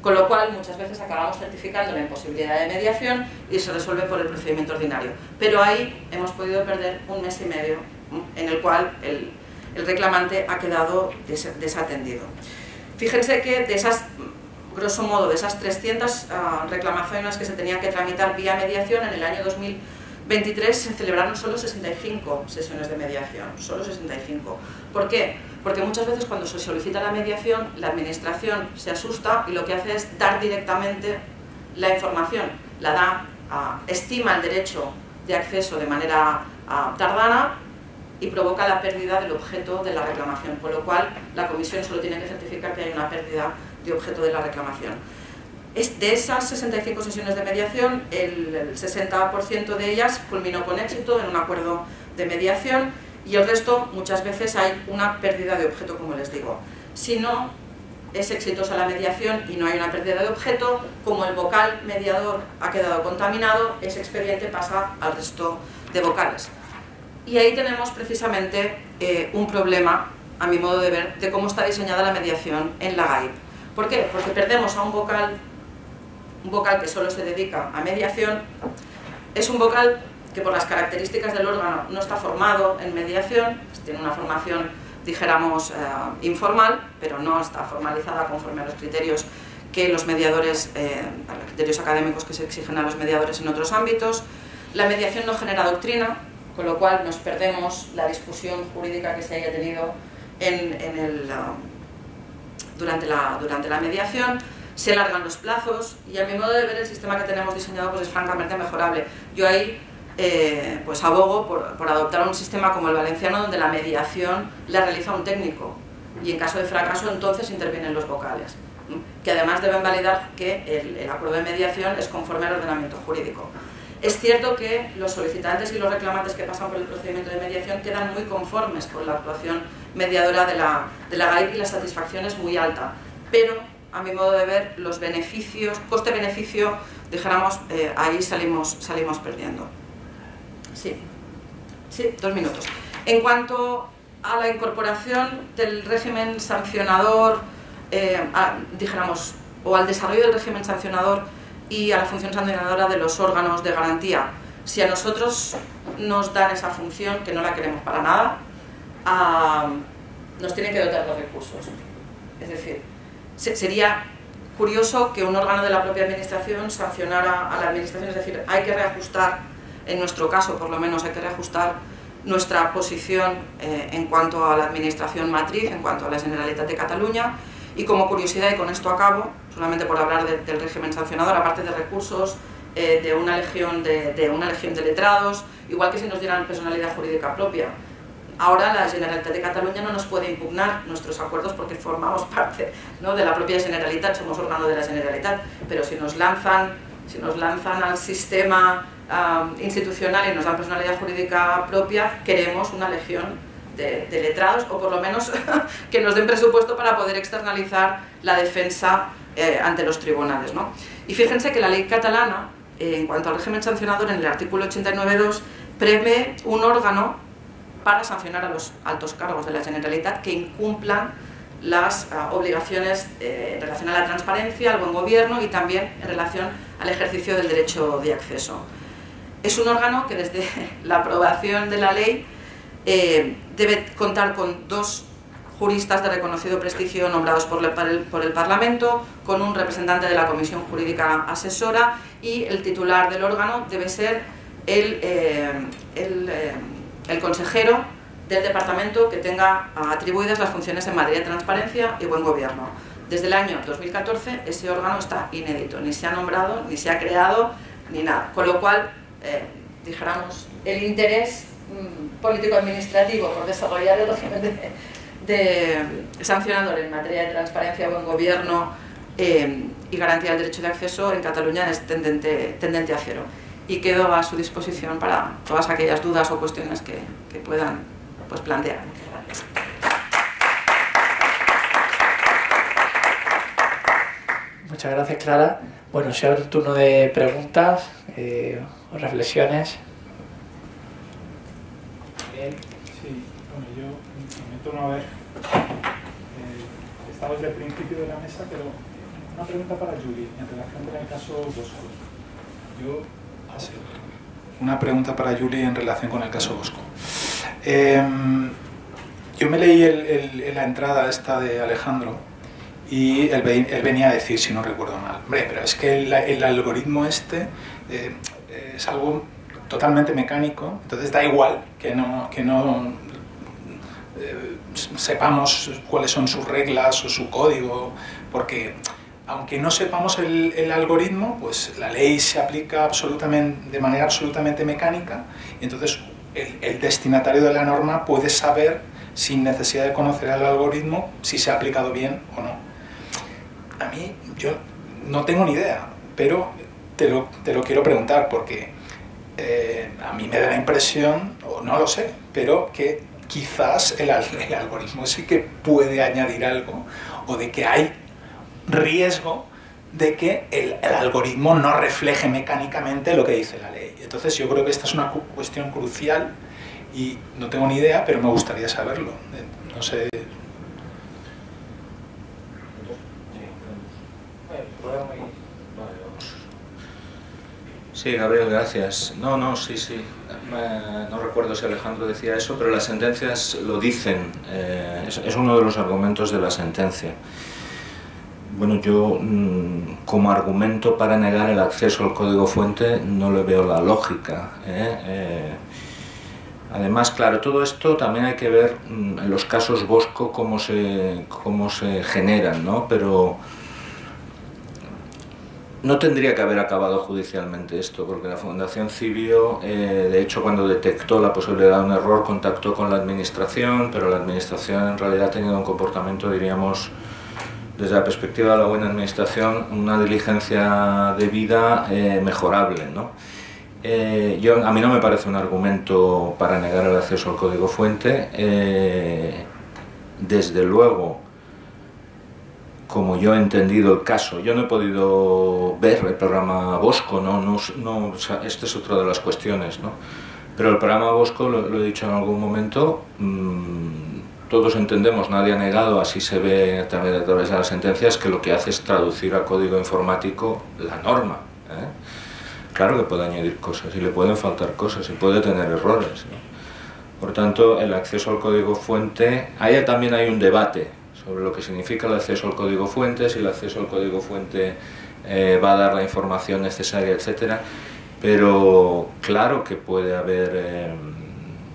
Con lo cual, muchas veces acabamos certificando la imposibilidad de mediación y se resuelve por el procedimiento ordinario. Pero ahí hemos podido perder 1 mes y medio, en el cual el reclamante ha quedado desatendido. Fíjense que de esas, grosso modo, de esas 300 reclamaciones que se tenían que tramitar vía mediación, en el año 2023 se celebraron solo 65 sesiones de mediación, solo 65. ¿Por qué? Porque muchas veces cuando se solicita la mediación, la administración se asusta y lo que hace es dar directamente la información, la da, estima el derecho de acceso de manera tardana y provoca la pérdida del objeto de la reclamación, con lo cual la comisión solo tiene que certificar que hay una pérdida de objeto de la reclamación. De esas 65 sesiones de mediación, el 60% de ellas culminó con éxito en un acuerdo de mediación y el resto muchas veces hay una pérdida de objeto, como les digo. Si no es exitosa la mediación y no hay una pérdida de objeto, como el vocal mediador ha quedado contaminado, ese expediente pasa al resto de vocales. Y ahí tenemos precisamente un problema, a mi modo de ver, de cómo está diseñada la mediación en la GAIP. ¿Por qué? Porque perdemos a un vocal que solo se dedica a mediación. Es un vocal que por las características del órgano no está formado en mediación, tiene una formación, dijéramos, informal, pero no está formalizada conforme a los criterios que los mediadores, a los criterios académicos que se exigen a los mediadores en otros ámbitos. La mediación no genera doctrina, con lo cual nos perdemos la discusión jurídica que se haya tenido durante la mediación. Se alargan los plazos y a mi modo de ver el sistema que tenemos diseñado pues es francamente mejorable. Yo ahí pues abogo por adoptar un sistema como el valenciano donde la mediación la realiza un técnico y en caso de fracaso entonces intervienen los vocales, que además deben validar que el acuerdo de mediación es conforme al ordenamiento jurídico. Es cierto que los solicitantes y los reclamantes que pasan por el procedimiento de mediación quedan muy conformes con la actuación mediadora de la GAIP y la satisfacción es muy alta, pero a mi modo de ver los beneficios, coste-beneficio, dijéramos, ahí salimos perdiendo. Sí, 2 minutos. En cuanto a la incorporación del régimen sancionador, dijéramos, o al desarrollo del régimen sancionador y a la función sancionadora de los órganos de garantía, si a nosotros nos dan esa función, que no la queremos para nada, nos tienen que dotar de recursos. Es decir, sería curioso que un órgano de la propia administración sancionara a la administración, es decir, hay que reajustar, en nuestro caso por lo menos hay que reajustar nuestra posición en cuanto a la administración matriz, en cuanto a la Generalitat de Cataluña, y como curiosidad, y con esto acabo, solamente por hablar del régimen sancionador, aparte de recursos, de una legión de letrados, igual que si nos dieran personalidad jurídica propia, ahora la Generalitat de Cataluña no nos puede impugnar nuestros acuerdos porque formamos parte, ¿no?, de la propia Generalitat, somos órgano de la Generalitat, pero si nos lanzan al sistema institucional y nos dan personalidad jurídica propia, queremos una legión de letrados, o por lo menos que nos den presupuesto para poder externalizar la defensa ante los tribunales, ¿no? Y fíjense que la ley catalana, en cuanto al régimen sancionador, en el artículo 89.2, prevé un órgano para sancionar a los altos cargos de la Generalitat que incumplan las obligaciones en relación a la transparencia, al buen gobierno y también en relación al ejercicio del derecho de acceso. Es un órgano que desde la aprobación de la ley debe contar con 2 juristas de reconocido prestigio nombrados por el Parlamento, con un representante de la Comisión Jurídica Asesora, y el titular del órgano debe ser el consejero del departamento que tenga atribuidas las funciones en materia de transparencia y buen gobierno. Desde el año 2014 ese órgano está inédito, ni se ha nombrado, ni se ha creado, ni nada. Con lo cual, dijéramos, el interés político-administrativo por desarrollar el régimen de sancionador en materia de transparencia, buen gobierno y garantía del derecho de acceso en Cataluña es tendente a cero. Y quedo a su disposición para todas aquellas dudas o cuestiones que puedan, pues, plantear. Gracias. Muchas gracias, Clara. Bueno, se abre el turno de preguntas o reflexiones. Bien. Sí, bueno, yo me tomo a ver. Estaba desde el principio de la mesa, pero una pregunta para Juli en relación con el caso Bosco. Una pregunta para Juli en relación con el caso Bosco. Yo me leí la entrada esta de Alejandro y él venía a decir, si no recuerdo mal, hombre, pero es que el algoritmo este es algo totalmente mecánico, entonces da igual que no sepamos cuáles son sus reglas o su código, porque aunque no sepamos el algoritmo, pues la ley se aplica de manera absolutamente mecánica, y entonces el destinatario de la norma puede saber, sin necesidad de conocer el algoritmo, si se ha aplicado bien o no. A mí, yo no tengo ni idea, pero te lo quiero preguntar, porque a mí me da la impresión, o no lo sé, pero que quizás el algoritmo sí que puede añadir algo, o de que hay riesgo de que el algoritmo no refleje mecánicamente lo que dice la ley. Entonces yo creo que esta es una cuestión crucial y no tengo ni idea, pero me gustaría saberlo. No sé. Sí, Gabriel, gracias. Sí. No recuerdo si Alejandro decía eso, pero las sentencias lo dicen. Es uno de los argumentos de la sentencia. Bueno, yo como argumento para negar el acceso al código fuente no le veo la lógica. Además, claro, todo esto también hay que ver en los casos Bosco cómo se generan, ¿no? Pero no tendría que haber acabado judicialmente esto, porque la Fundación Civio, de hecho, cuando detectó la posibilidad de un error, contactó con la Administración, pero la Administración en realidad ha tenido un comportamiento, diríamos, desde la perspectiva de la buena administración, una diligencia debida mejorable, ¿no? A mí no me parece un argumento para negar el acceso al código fuente. Desde luego, como yo he entendido el caso, yo no he podido ver el programa Bosco, esta es otra de las cuestiones, ¿no? Pero el programa Bosco, lo he dicho en algún momento, todos entendemos, nadie ha negado, así se ve también a través de las sentencias, que lo que hace es traducir a código informático la norma. Claro que puede añadir cosas y le pueden faltar cosas y puede tener errores, ¿no? Por tanto, el acceso al código fuente, ahí también hay un debate sobre lo que significa el acceso al código fuente, si el acceso al código fuente va a dar la información necesaria, etcétera. Pero claro que puede haber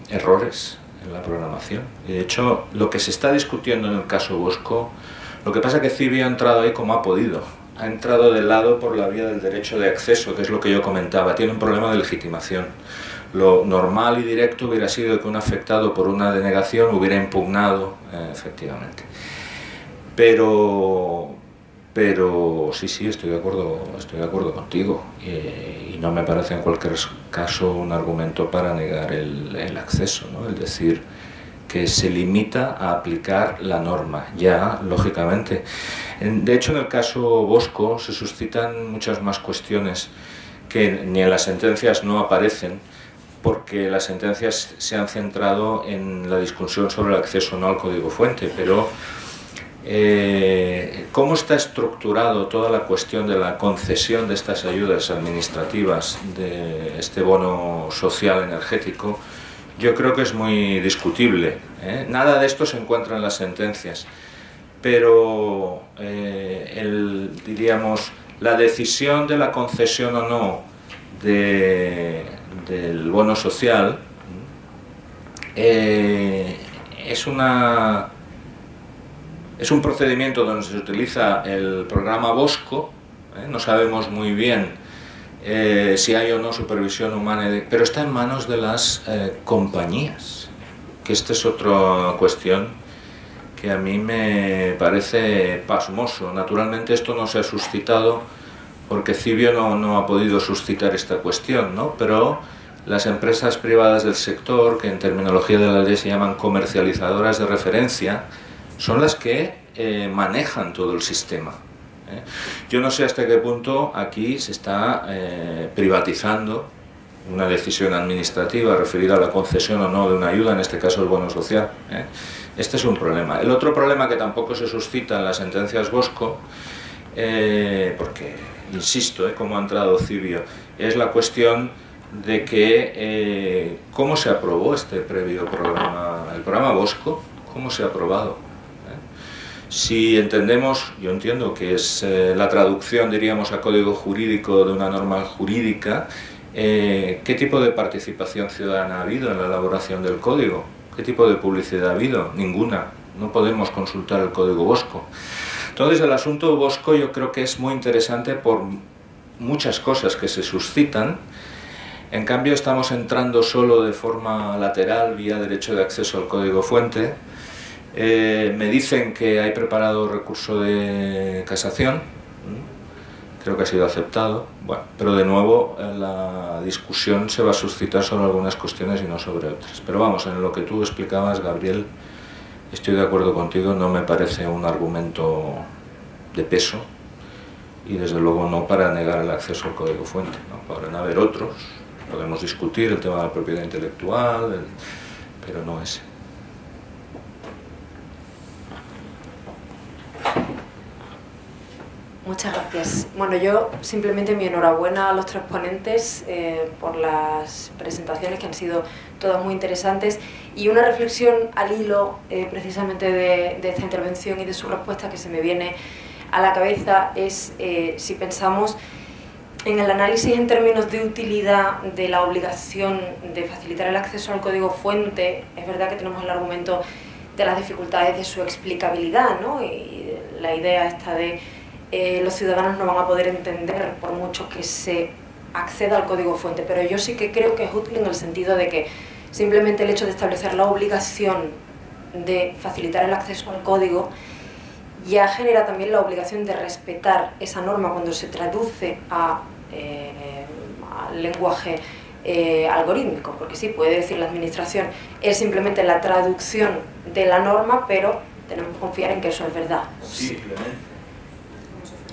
errores en la programación. De hecho, lo que se está discutiendo en el caso Bosco, lo que pasa es que Civio ha entrado ahí como ha podido. Ha entrado de lado por la vía del derecho de acceso, que es lo que yo comentaba. Tiene un problema de legitimación. Lo normal y directo hubiera sido que un afectado por una denegación hubiera impugnado, efectivamente. Pero sí, estoy de acuerdo contigo, y no me parece en cualquier caso un argumento para negar el acceso, ¿no? Es decir, que se limita a aplicar la norma, ya, lógicamente. De hecho, en el caso Bosco se suscitan muchas más cuestiones que ni en las sentencias no aparecen, porque las sentencias se han centrado en la discusión sobre el acceso no al código fuente, pero cómo está estructurado toda la cuestión de la concesión de estas ayudas administrativas, de este bono social energético, yo creo que es muy discutible, ¿eh? Nada de esto se encuentra en las sentencias, pero diríamos, la decisión de la concesión o no del bono social es un procedimiento donde se utiliza el programa Bosco, no sabemos muy bien si hay o no supervisión humana, pero está en manos de las compañías, que esta es otra cuestión que a mí me parece pasmoso. Naturalmente esto no se ha suscitado porque Cibio no ha podido suscitar esta cuestión, ¿no? Pero las empresas privadas del sector, que en terminología de la ley se llaman comercializadoras de referencia, son las que manejan todo el sistema. Yo no sé hasta qué punto aquí se está privatizando una decisión administrativa referida a la concesión o no de una ayuda, en este caso el bono social. Este es un problema. El otro problema que tampoco se suscita en las sentencias Bosco, porque, insisto, como ha entrado Cibio, es la cuestión de que cómo se aprobó este previo programa, el programa Bosco, cómo se ha aprobado. Si entendemos, yo entiendo que es la traducción, diríamos, a código jurídico de una norma jurídica, ¿qué tipo de participación ciudadana ha habido en la elaboración del código? ¿Qué tipo de publicidad ha habido? Ninguna. No podemos consultar el código Bosco. Entonces, el asunto Bosco yo creo que es muy interesante por muchas cosas que se suscitan. En cambio, estamos entrando solo de forma lateral, vía derecho de acceso al código fuente. Me dicen que hay preparado recurso de casación, creo que ha sido aceptado, bueno, pero de nuevo la discusión se va a suscitar sobre algunas cuestiones y no sobre otras. Pero vamos, en lo que tú explicabas, Gabriel, estoy de acuerdo contigo, no me parece un argumento de peso y desde luego no para negar el acceso al código fuente, ¿no? Podrán haber otros, podemos discutir el tema de la propiedad intelectual, pero no ese. Muchas gracias. Bueno, yo simplemente mi enhorabuena a los tres ponentes por las presentaciones que han sido todas muy interesantes y una reflexión al hilo precisamente de esta intervención y de su respuesta que se me viene a la cabeza es si pensamos en el análisis en términos de utilidad de la obligación de facilitar el acceso al código fuente. Es verdad que tenemos el argumento de las dificultades de su explicabilidad, ¿no? Y la idea esta de los ciudadanos no van a poder entender por mucho que se acceda al código fuente, pero yo sí que creo que es útil en el sentido de que simplemente el hecho de establecer la obligación de facilitar el acceso al código ya genera también la obligación de respetar esa norma cuando se traduce al lenguaje algorítmico, porque sí, puede decir la administración, es simplemente la traducción de la norma, pero tenemos que confiar en que eso es verdad. Simplemente.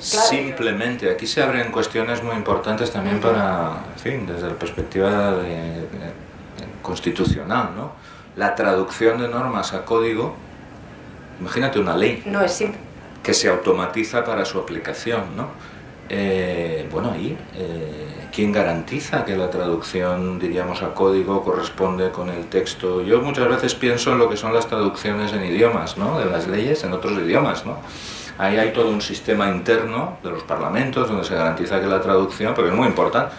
Claro. Simplemente, aquí se abren cuestiones muy importantes también para, en fin, desde la perspectiva constitucional, ¿no? La traducción de normas a código, imagínate una ley no es simple, que se automatiza para su aplicación, ¿no? Bueno, ahí, ¿quién garantiza que la traducción, diríamos, a código corresponde con el texto? Yo muchas veces pienso en lo que son las traducciones en idiomas, ¿no? De las leyes en otros idiomas, ¿no? Ahí hay todo un sistema interno de los parlamentos donde se garantiza que la traducción, porque es muy importante,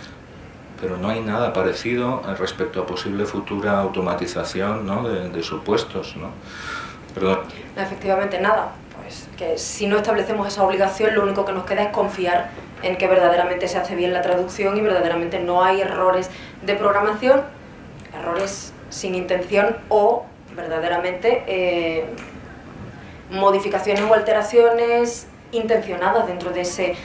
pero no hay nada parecido respecto a posible futura automatización, ¿no? de supuestos, ¿no? Perdón. No, efectivamente nada. Pues que si no establecemos esa obligación, lo único que nos queda es confiar en que verdaderamente se hace bien la traducción y verdaderamente no hay errores de programación errores sin intención o verdaderamente modificaciones o alteraciones intencionadas dentro de ese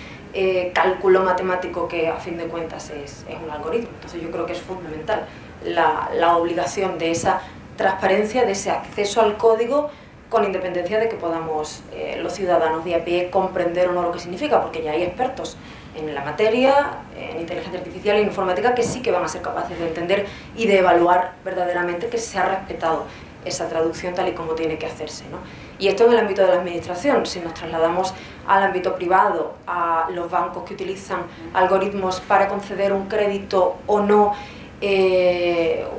cálculo matemático que a fin de cuentas es un algoritmo. Entonces yo creo que es fundamental la obligación de esa transparencia, de ese acceso al código, con independencia de que podamos los ciudadanos de a pie comprender o no lo que significa, porque ya hay expertos en la materia, en inteligencia artificial e informática, que sí que van a ser capaces de entender y de evaluar verdaderamente que se ha respetado esa traducción tal y como tiene que hacerse, ¿no? Y esto en el ámbito de la administración. Si nos trasladamos al ámbito privado, a los bancos que utilizan algoritmos para conceder un crédito o no,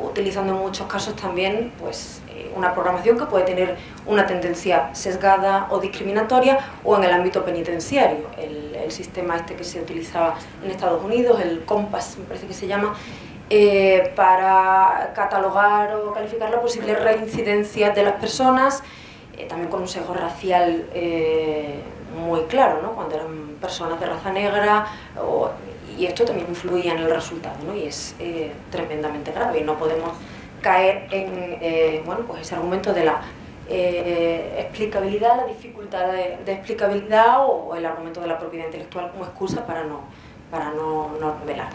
utilizando en muchos casos también pues, una programación que puede tener una tendencia sesgada o discriminatoria, o en el ámbito penitenciario, el sistema este que se utilizaba en Estados Unidos, el COMPAS me parece que se llama, para catalogar o calificar la posible reincidencia de las personas, también con un sesgo racial muy claro, ¿no? Cuando eran personas de raza negra, y esto también influía en el resultado, ¿no? Y es tremendamente grave, y no podemos caer en bueno, pues ese argumento de la explicabilidad, la dificultad de explicabilidad, o el argumento de la propiedad intelectual como excusa para no revelar.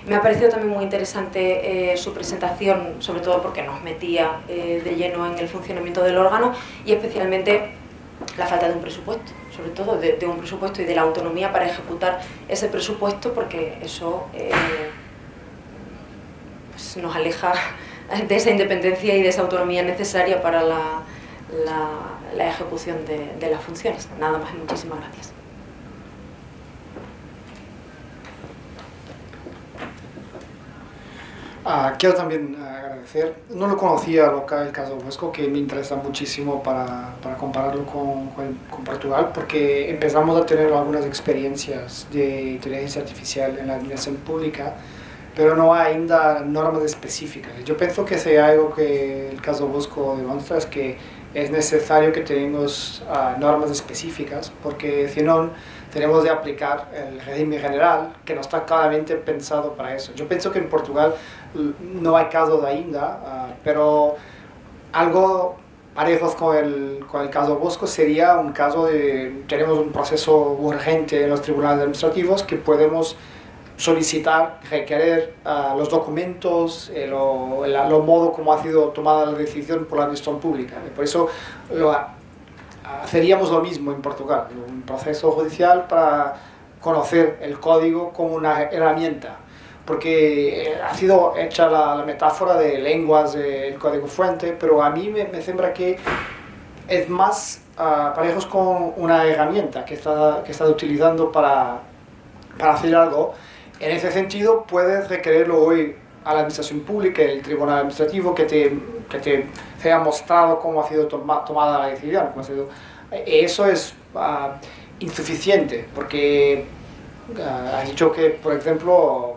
Me ha parecido también muy interesante su presentación, sobre todo porque nos metía de lleno en el funcionamiento del órgano, y especialmente la falta de un presupuesto, sobre todo de un presupuesto y de la autonomía para ejecutar ese presupuesto, porque eso pues nos aleja de esa independencia y de esa autonomía necesaria para la ejecución de las funciones. Nada más y muchísimas gracias. Quiero también agradecer, no lo conocía el caso Bosco, que me interesa muchísimo para compararlo con Portugal, porque empezamos a tener algunas experiencias de inteligencia artificial en la administración pública, pero no hay ainda normas específicas. Yo pienso que si hay algo que el caso Bosco demuestra es que es necesario que tengamos normas específicas, porque si no tenemos de aplicar el régimen general, que no está claramente pensado para eso. Yo pienso que en Portugal no hay casos ainda, pero algo parejos con el caso Bosco sería un caso de, tenemos un proceso urgente en los tribunales administrativos que podemos solicitar, requerir los documentos, lo modo como ha sido tomada la decisión por la administración pública. Y por eso haríamos lo mismo en Portugal, un proceso judicial para conocer el código como una herramienta, porque ha sido hecha la metáfora de lenguas del código fuente, pero a mí me sembra que es más parejos con una herramienta que estás utilizando para hacer algo. En ese sentido, puedes requerirlo hoy a la administración pública, el tribunal administrativo, que te sea mostrado cómo ha sido tomada la decisión. Eso es insuficiente, porque has dicho que, por ejemplo,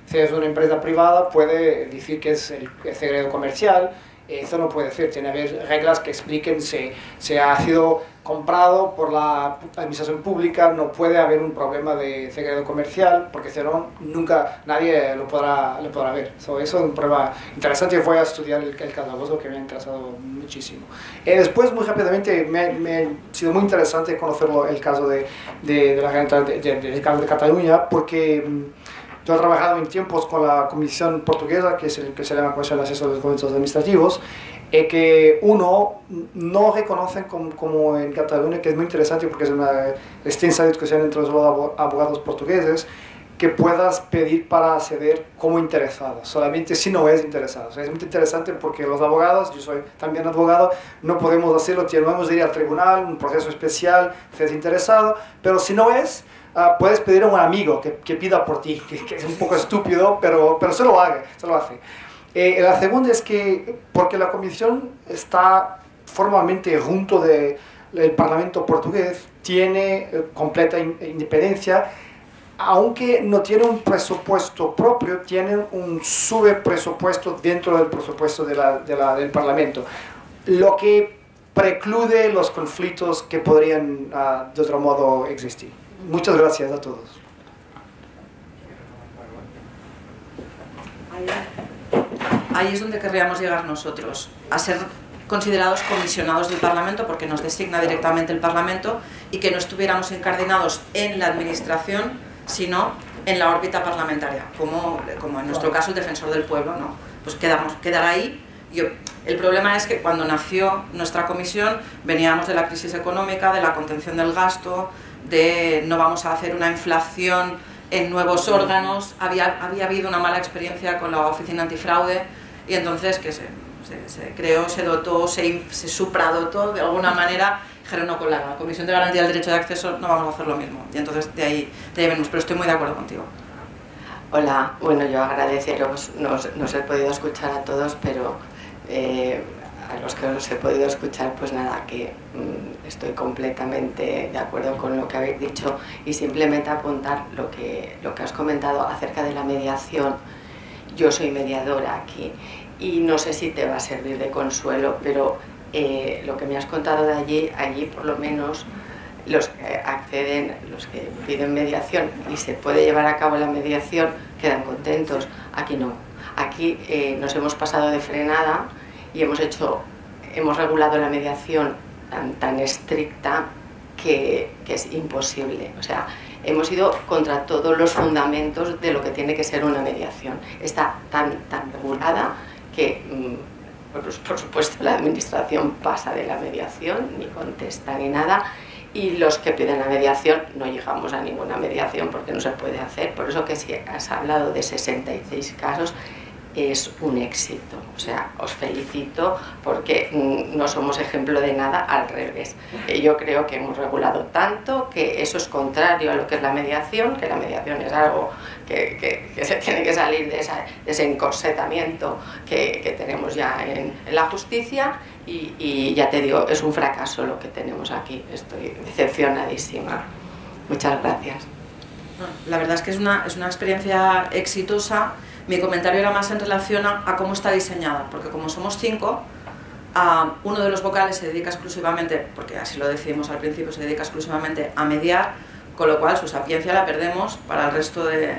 si es una empresa privada, puede decir que es el secreto comercial. Eso no puede ser, tiene que haber reglas que expliquen si ha sido comprado por la administración pública, no puede haber un problema de secreto comercial, porque si no, nunca nadie lo podrá ver. Eso es un problema interesante. Voy a estudiar el caso Bosco, que me ha interesado muchísimo. Después, muy rápidamente, me ha sido muy interesante conocer el caso de la gente del caso de Cataluña, porque yo he trabajado en tiempos con la Comisión Portuguesa, que es el que se llama Comisión de Acceso a los Documentos Administrativos, que uno no reconocen como en Cataluña, que es muy interesante porque es una extensa discusión entre los abogados portugueses, que puedas pedir para acceder como interesado, solamente si no es interesado. O sea, es muy interesante porque los abogados, yo soy también abogado, no podemos hacerlo, tenemos que ir al tribunal, un proceso especial, si es interesado, pero si no es, puedes pedir a un amigo que pida por ti, que es un poco estúpido, pero se lo hace. La segunda es que, porque la Comisión está formalmente junto del Parlamento portugués, tiene completa independencia, aunque no tiene un presupuesto propio, tiene un subpresupuesto dentro del presupuesto del Parlamento, lo que precluye los conflictos que podrían de otro modo existir. Muchas gracias a todos. ahí es donde querríamos llegar nosotros, a ser considerados comisionados del Parlamento, porque nos designa directamente el Parlamento, y que no estuviéramos incardinados en la administración, sino en la órbita parlamentaria, como en nuestro caso el defensor del pueblo, ¿no? Pues quedar ahí. El problema es que cuando nació nuestra comisión veníamos de la crisis económica, de la contención del gasto, de no vamos a hacer una inflación en nuevos órganos, había habido una mala experiencia con la oficina antifraude, y entonces que se creó, se dotó, se supradotó de alguna manera. Dijeron, no, con la Comisión de Garantía del Derecho de Acceso no vamos a hacer lo mismo, y entonces de ahí venimos, pero estoy muy de acuerdo contigo. Hola, bueno, yo agradeceros, no os he podido escuchar a todos, pero a los que os he podido escuchar, pues nada, que estoy completamente de acuerdo con lo que habéis dicho, y simplemente apuntar lo que has comentado acerca de la mediación. Yo soy mediadora aquí y no sé si te va a servir de consuelo, pero lo que me has contado de allí por lo menos los que acceden, los que piden mediación y se puede llevar a cabo la mediación, quedan contentos. Aquí no. Aquí nos hemos pasado de frenada y hemos regulado la mediación tan estricta que es imposible. O sea, hemos ido contra todos los fundamentos de lo que tiene que ser una mediación. Está tan regulada que, por supuesto, la administración pasa de la mediación, ni contesta ni nada, y los que piden la mediación no llegamos a ninguna mediación porque no se puede hacer. Por eso que si has hablado de 66 casos, es un éxito. O sea, os felicito porque no somos ejemplo de nada, al revés. Yo creo que hemos regulado tanto que eso es contrario a lo que es la mediación, que la mediación es algo que se tiene que salir de ese encorsetamiento que tenemos ya en la justicia, y ya te digo, es un fracaso lo que tenemos aquí. Estoy decepcionadísima. Muchas gracias. La verdad es que es una experiencia exitosa. Mi comentario era más en relación a cómo está diseñada, porque como somos 5, uno de los vocales se dedica exclusivamente, porque así lo decidimos al principio, se dedica exclusivamente a mediar, con lo cual su sapiencia la perdemos para el resto de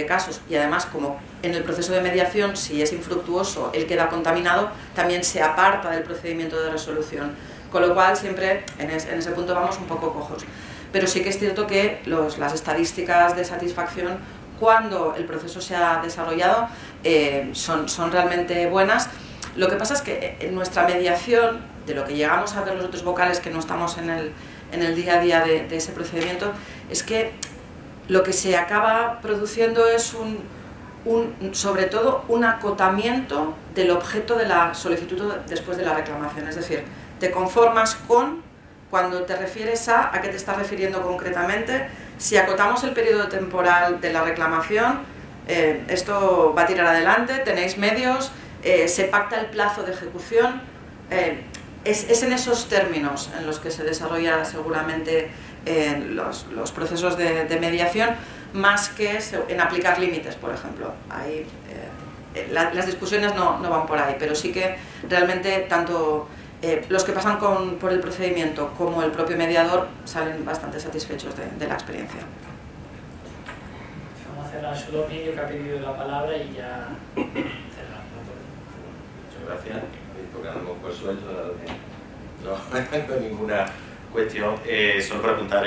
casos. Y además, como en el proceso de mediación, si es infructuoso, él queda contaminado, también se aparta del procedimiento de resolución, con lo cual siempre en ese punto vamos un poco cojos. Pero sí que es cierto que las estadísticas de satisfacción, cuando el proceso se ha desarrollado, son realmente buenas. Lo que pasa es que en nuestra mediación, de lo que llegamos a ver los otros vocales que no estamos en el día a día de ese procedimiento, es que lo que se acaba produciendo es sobre todo un acotamiento del objeto de la solicitud después de la reclamación. Es decir, te conformas con, cuando te refieres a qué te estás refiriendo concretamente. Si acotamos el periodo temporal de la reclamación, esto va a tirar adelante, tenéis medios, se pacta el plazo de ejecución. Es en esos términos en los que se desarrolla seguramente los procesos de mediación, más que en aplicar límites, por ejemplo. Ahí, las discusiones no van por ahí, pero sí que realmente tanto los que pasan por el procedimiento como el propio mediador salen bastante satisfechos de la experiencia. Vamos a cerrar, solo medio que ha pedido la palabra y ya cerramos. Muchas gracias, porque andamos por suelto, dado que no tengo ninguna cuestión. Solo para apuntar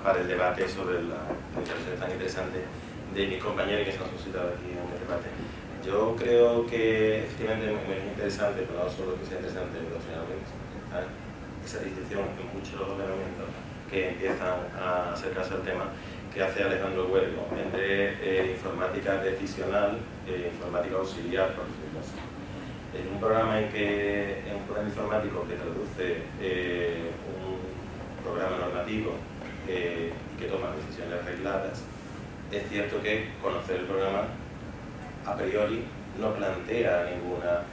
para el debate sobre la intervención tan interesante de mis compañeros que se han suscitado aquí en el debate. Yo creo que efectivamente es interesante, pero no solo que sea interesante, pero finalmente esa distinción en muchos ordenamientos que empiezan a acercarse al tema que hace Alejandro Huergo entre informática decisional e informática auxiliar, por decirlo así. En un programa informático que traduce un programa normativo que toma decisiones regladas, es cierto que conocer el programa a priori no plantea ninguna...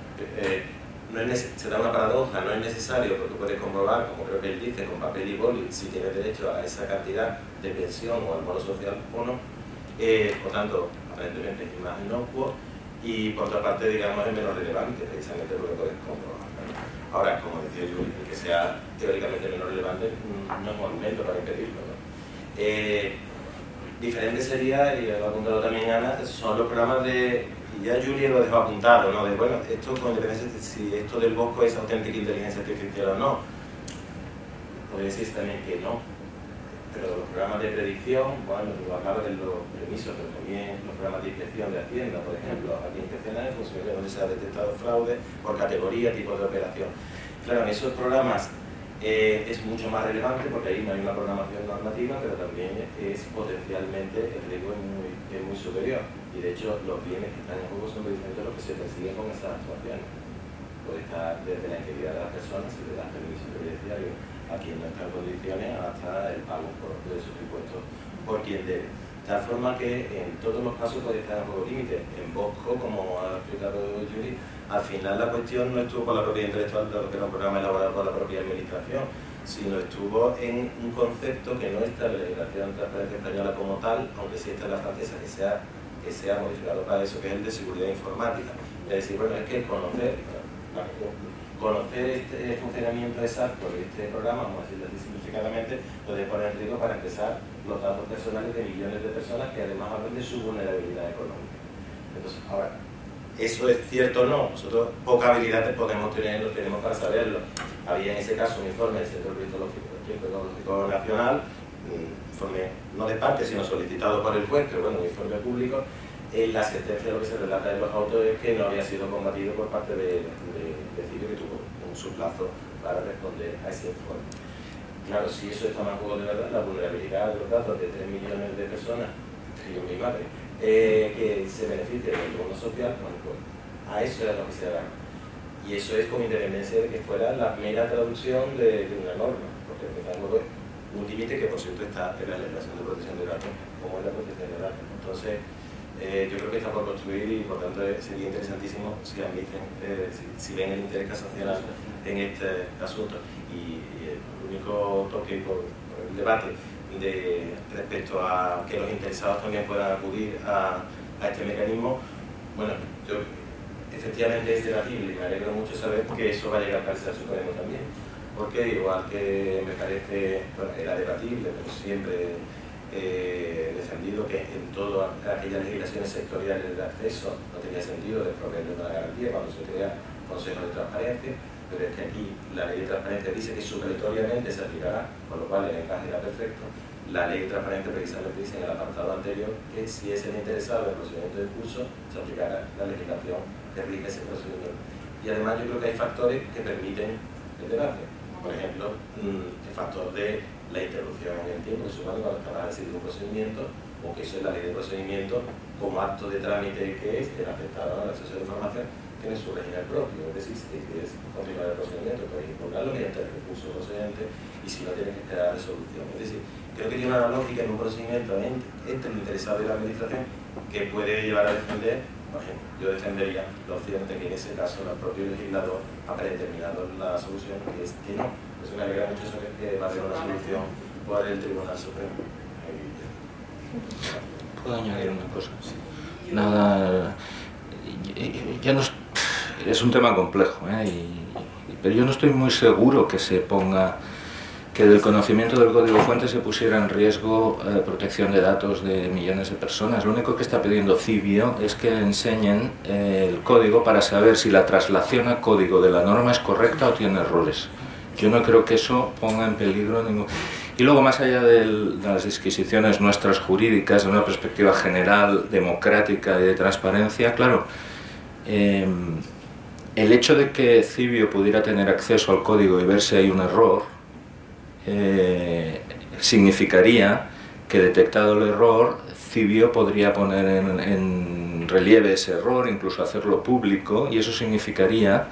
se da una paradoja, no es necesario, porque puedes comprobar, como creo que él dice, con papel y boli, si tienes derecho a esa cantidad de pensión o al bono social o no. Por tanto, aparentemente es más inocuo y por otra parte, digamos, es menos relevante, precisamente porque puedes comprobar. Ahora, como decía yo, el que sea teóricamente menos relevante no es un argumento para impedirlo, ¿no? Diferente sería, y lo ha apuntado también Ana, son los programas de y ya Julie lo dejó apuntado, ¿no? De, bueno, esto con independencia de si esto del Bosco es auténtica inteligencia artificial o no. Podría decirse también que no. Pero los programas de predicción, bueno, tú hablabas de los permisos, pero también los programas de inspección de Hacienda, por ejemplo, aquí inspeccionan en función de donde se ha detectado fraude por categoría, tipo de operación. Claro, en esos programas es mucho más relevante porque ahí no hay una programación normativa, pero también es potencialmente el riesgo es muy superior. Y de hecho, los bienes que están en juego son precisamente los que se persiguen con esas actuaciones. Puede estar desde la integridad de las personas, si le das permiso previdenciario a quien no está en condiciones, hasta el pago de sus impuestos por quien debe. De tal forma que en todos los casos puede estar en juego límite. En Bosco, como ha explicado Julie, al final la cuestión no estuvo por la propiedad intelectual de lo que era un programa elaborado por la propia administración, sino estuvo en un concepto que no está en la legislación de transparencia española como tal, aunque sí está en la francesa, que sea modificado para eso, que es el de seguridad informática. Es decir, bueno, es que conocer este funcionamiento exacto de este programa, vamos a decirlo así significadamente, puede poner en riesgo para empezar los datos personales de millones de personas que además hablan de su vulnerabilidad económica. Entonces, ahora, ¿eso es cierto o no? Nosotros poca habilidad podemos tener, lo tenemos para saberlo. Había en ese caso un informe del Centro Criptológico Nacional, un informe no de parte, sino solicitado por el juez, pero bueno, un informe público. En la sentencia lo que se relata en los autos es que no había sido combatido por parte de Cibio, que tuvo su plazo para responder a ese informe. Claro, si eso está más en juego de verdad, la vulnerabilidad de los datos de 3 millones de personas, entre yo y mi madre, que se beneficien del bono social, bueno, pues a eso era lo que se daba. Y eso es con independencia de que fuera la mera traducción de una norma, porque empezamos un límite que por cierto está en la legislación de protección de datos, como es la protección de datos. Entonces, yo creo que está por construir y por tanto sería interesantísimo si admiten, si ven el interés que asocian en este asunto. Y el único toque por el debate respecto a que los interesados también puedan acudir a este mecanismo, bueno, yo efectivamente es debatible y me alegro mucho saber que eso va a llegar al Supremo también, porque igual que me parece, bueno, era debatible, pero siempre defendido que en todas aquellas legislaciones sectoriales de acceso no tenía sentido de proveerle una garantía cuando se crea Consejo de Transparencia, pero es que aquí la ley de transparencia dice que supletoriamente se aplicará, con lo cual el encaje era perfecto. La ley de transparencia precisamente dice en el apartado anterior que si es el interesado en el procedimiento de curso, se aplicará la legislación que rige ese procedimiento. Y además yo creo que hay factores que permiten el debate. Por ejemplo, el factor de la interrupción en el tiempo, que supone cuando estamos a decidir un procedimiento, o que eso es la ley de procedimiento, como acto de trámite que es el afectado al acceso a la información, tiene su régimen propio, es decir, si quieres continuar el procedimiento, puedes impugnarlo mediante el recurso procedente y si no tienes que esperar a resolución. Es decir, creo que tiene una lógica en un procedimiento entre el interesado y la administración que puede llevar a defender, por ejemplo, yo defendería la opción de que en ese caso el propio legislador ha predeterminado la solución, que es que no. Eso me alegra mucho saber que va a haber una solución por el Tribunal Supremo. ¿Puedo añadir una cosa? Nada, ya no es un tema complejo, pero yo no estoy muy seguro que se ponga, que del conocimiento del código fuente se pusiera en riesgo protección de datos de millones de personas. Lo único que está pidiendo Cibio es que enseñen el código para saber si la traslación a código de la norma es correcta o tiene errores. Yo no creo que eso ponga en peligro ningún... Y luego, más allá de las disquisiciones nuestras jurídicas, de una perspectiva general, democrática y de transparencia, claro, el hecho de que Cibio pudiera tener acceso al código y ver si hay un error, significaría que, detectado el error, Cibio podría poner en relieve ese error, incluso hacerlo público, y eso significaría...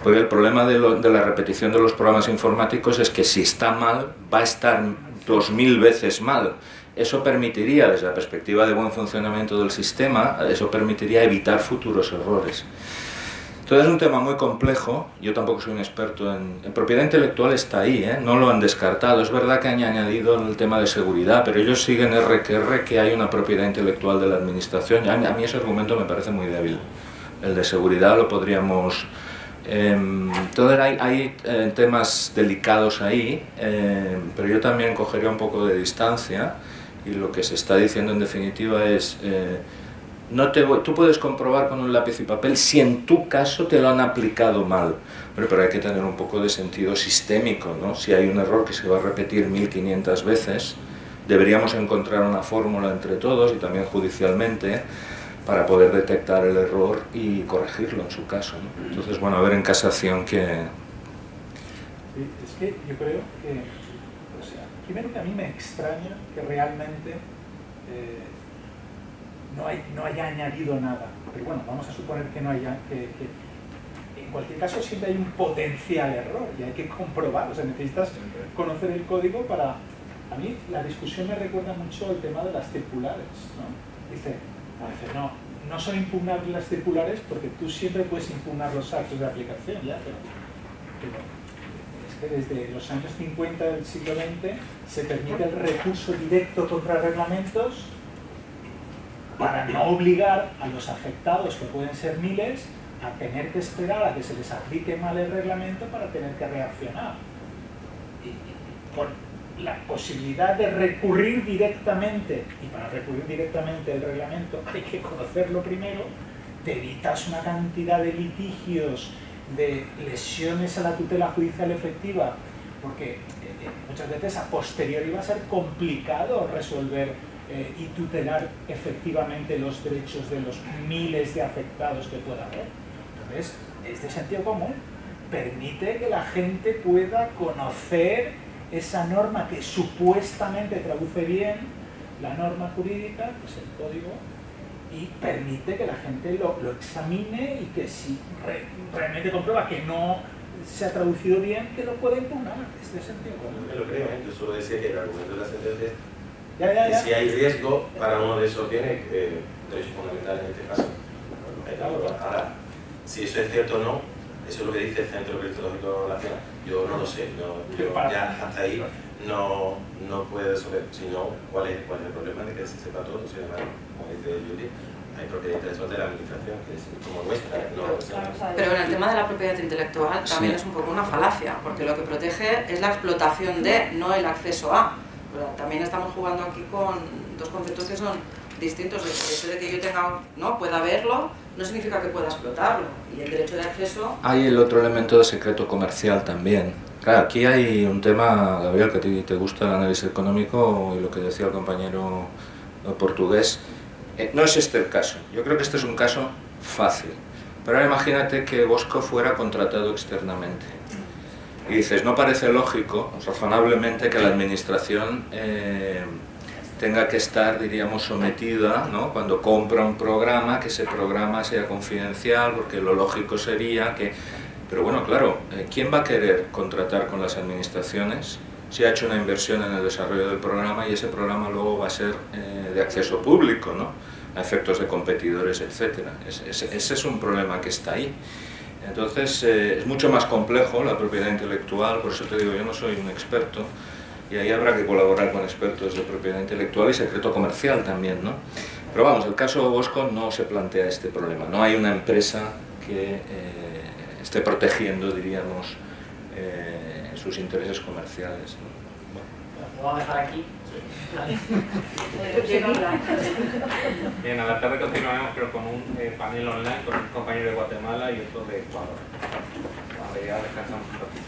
Porque el problema de la repetición de los programas informáticos es que si está mal, va a estar 2000 veces mal. Eso permitiría, desde la perspectiva de buen funcionamiento del sistema, eso permitiría evitar futuros errores. Entonces es un tema muy complejo. Yo tampoco soy un experto en propiedad intelectual, está ahí, no lo han descartado. Es verdad que han añadido el tema de seguridad, pero ellos siguen que hay una propiedad intelectual de la administración. A mí ese argumento me parece muy débil. El de seguridad lo podríamos... Entonces hay temas delicados ahí, pero yo también cogería un poco de distancia, y lo que se está diciendo en definitiva es tú puedes comprobar con un lápiz y papel si en tu caso te lo han aplicado mal, pero hay que tener un poco de sentido sistémico, ¿no? Si hay un error que se va a repetir 1500 veces, deberíamos encontrar una fórmula entre todos y también judicialmente para poder detectar el error y corregirlo en su caso, ¿no? Entonces, bueno, a ver en casación que... Sí, es que yo creo que, o sea, primero que a mí me extraña que realmente no haya añadido nada, pero bueno, vamos a suponer que no haya, que en cualquier caso siempre hay un potencial error y hay que comprobar, o sea, necesitas conocer el código para... A mí la discusión me recuerda mucho el tema de las circulares, ¿no? Dice, no son impugnables las circulares porque tú siempre puedes impugnar los actos de aplicación, ya, pero es que desde los años 50 del siglo XX se permite el recurso directo contra reglamentos para no obligar a los afectados, que pueden ser miles, a tener que esperar a que se les aplique mal el reglamento para tener que reaccionar. Y con la posibilidad de recurrir directamente, y para recurrir directamente el reglamento hay que conocerlo primero, te evitas una cantidad de litigios, de lesiones a la tutela judicial efectiva, porque muchas veces a posteriori va a ser complicado resolver y tutelar efectivamente los derechos de los miles de afectados que pueda haber. Entonces, es de sentido común, permite que la gente pueda conocer esa norma que supuestamente traduce bien la norma jurídica, pues el código, y permite que la gente lo examine y que si realmente comprueba que no se ha traducido bien, que lo pueda impugnar. Es de sentido común. Yo lo creo, yo solo decía que el argumento de la sentencia Ya. Si hay riesgo para uno de esos bienes, derechos fundamentales en este caso. Ahora, si eso es cierto o no, eso es lo que dice el Centro Criptológico Nacional. Yo no lo sé, yo ya hasta ahí no puedo resolver. Si no, ¿cuál es el problema de que se sepa todo? Si además, como dice Judy, hay propiedad intelectual de la administración, que es como nuestra. Pero en el tema de la propiedad intelectual también es un poco una falacia, porque lo que protege es la explotación de, no el acceso a. Pero también estamos jugando aquí con dos conceptos que son distintos. El hecho de que yo pueda verlo no significa que pueda explotarlo, y el derecho de acceso... Hay el otro elemento de secreto comercial también. Claro, aquí hay un tema, Gabriel, que a ti te gusta el análisis económico y lo que decía el compañero portugués. No es este el caso. Yo creo que este es un caso fácil. Pero ahora imagínate que Bosco fuera contratado externamente. Y dices, no parece lógico, razonablemente, que la administración tenga que estar, diríamos, sometida, ¿no? Cuando compra un programa, que ese programa sea confidencial, porque lo lógico sería que... Pero bueno, claro, ¿quién va a querer contratar con las administraciones si ha hecho una inversión en el desarrollo del programa y ese programa luego va a ser de acceso público, ¿no? A efectos de competidores, etc.? Ese es un problema que está ahí. Entonces, es mucho más complejo la propiedad intelectual, por eso te digo, yo no soy un experto, y ahí habrá que colaborar con expertos de propiedad intelectual y secreto comercial también, ¿no? Pero vamos, el caso Bosco no se plantea este problema, no hay una empresa que esté protegiendo, diríamos, sus intereses comerciales, ¿no? Bueno, lo vamos a dejar aquí. Bien, a la tarde continuaremos pero con un panel online con un compañero de Guatemala y otro de Ecuador. Vale, ya descansamos un ratito.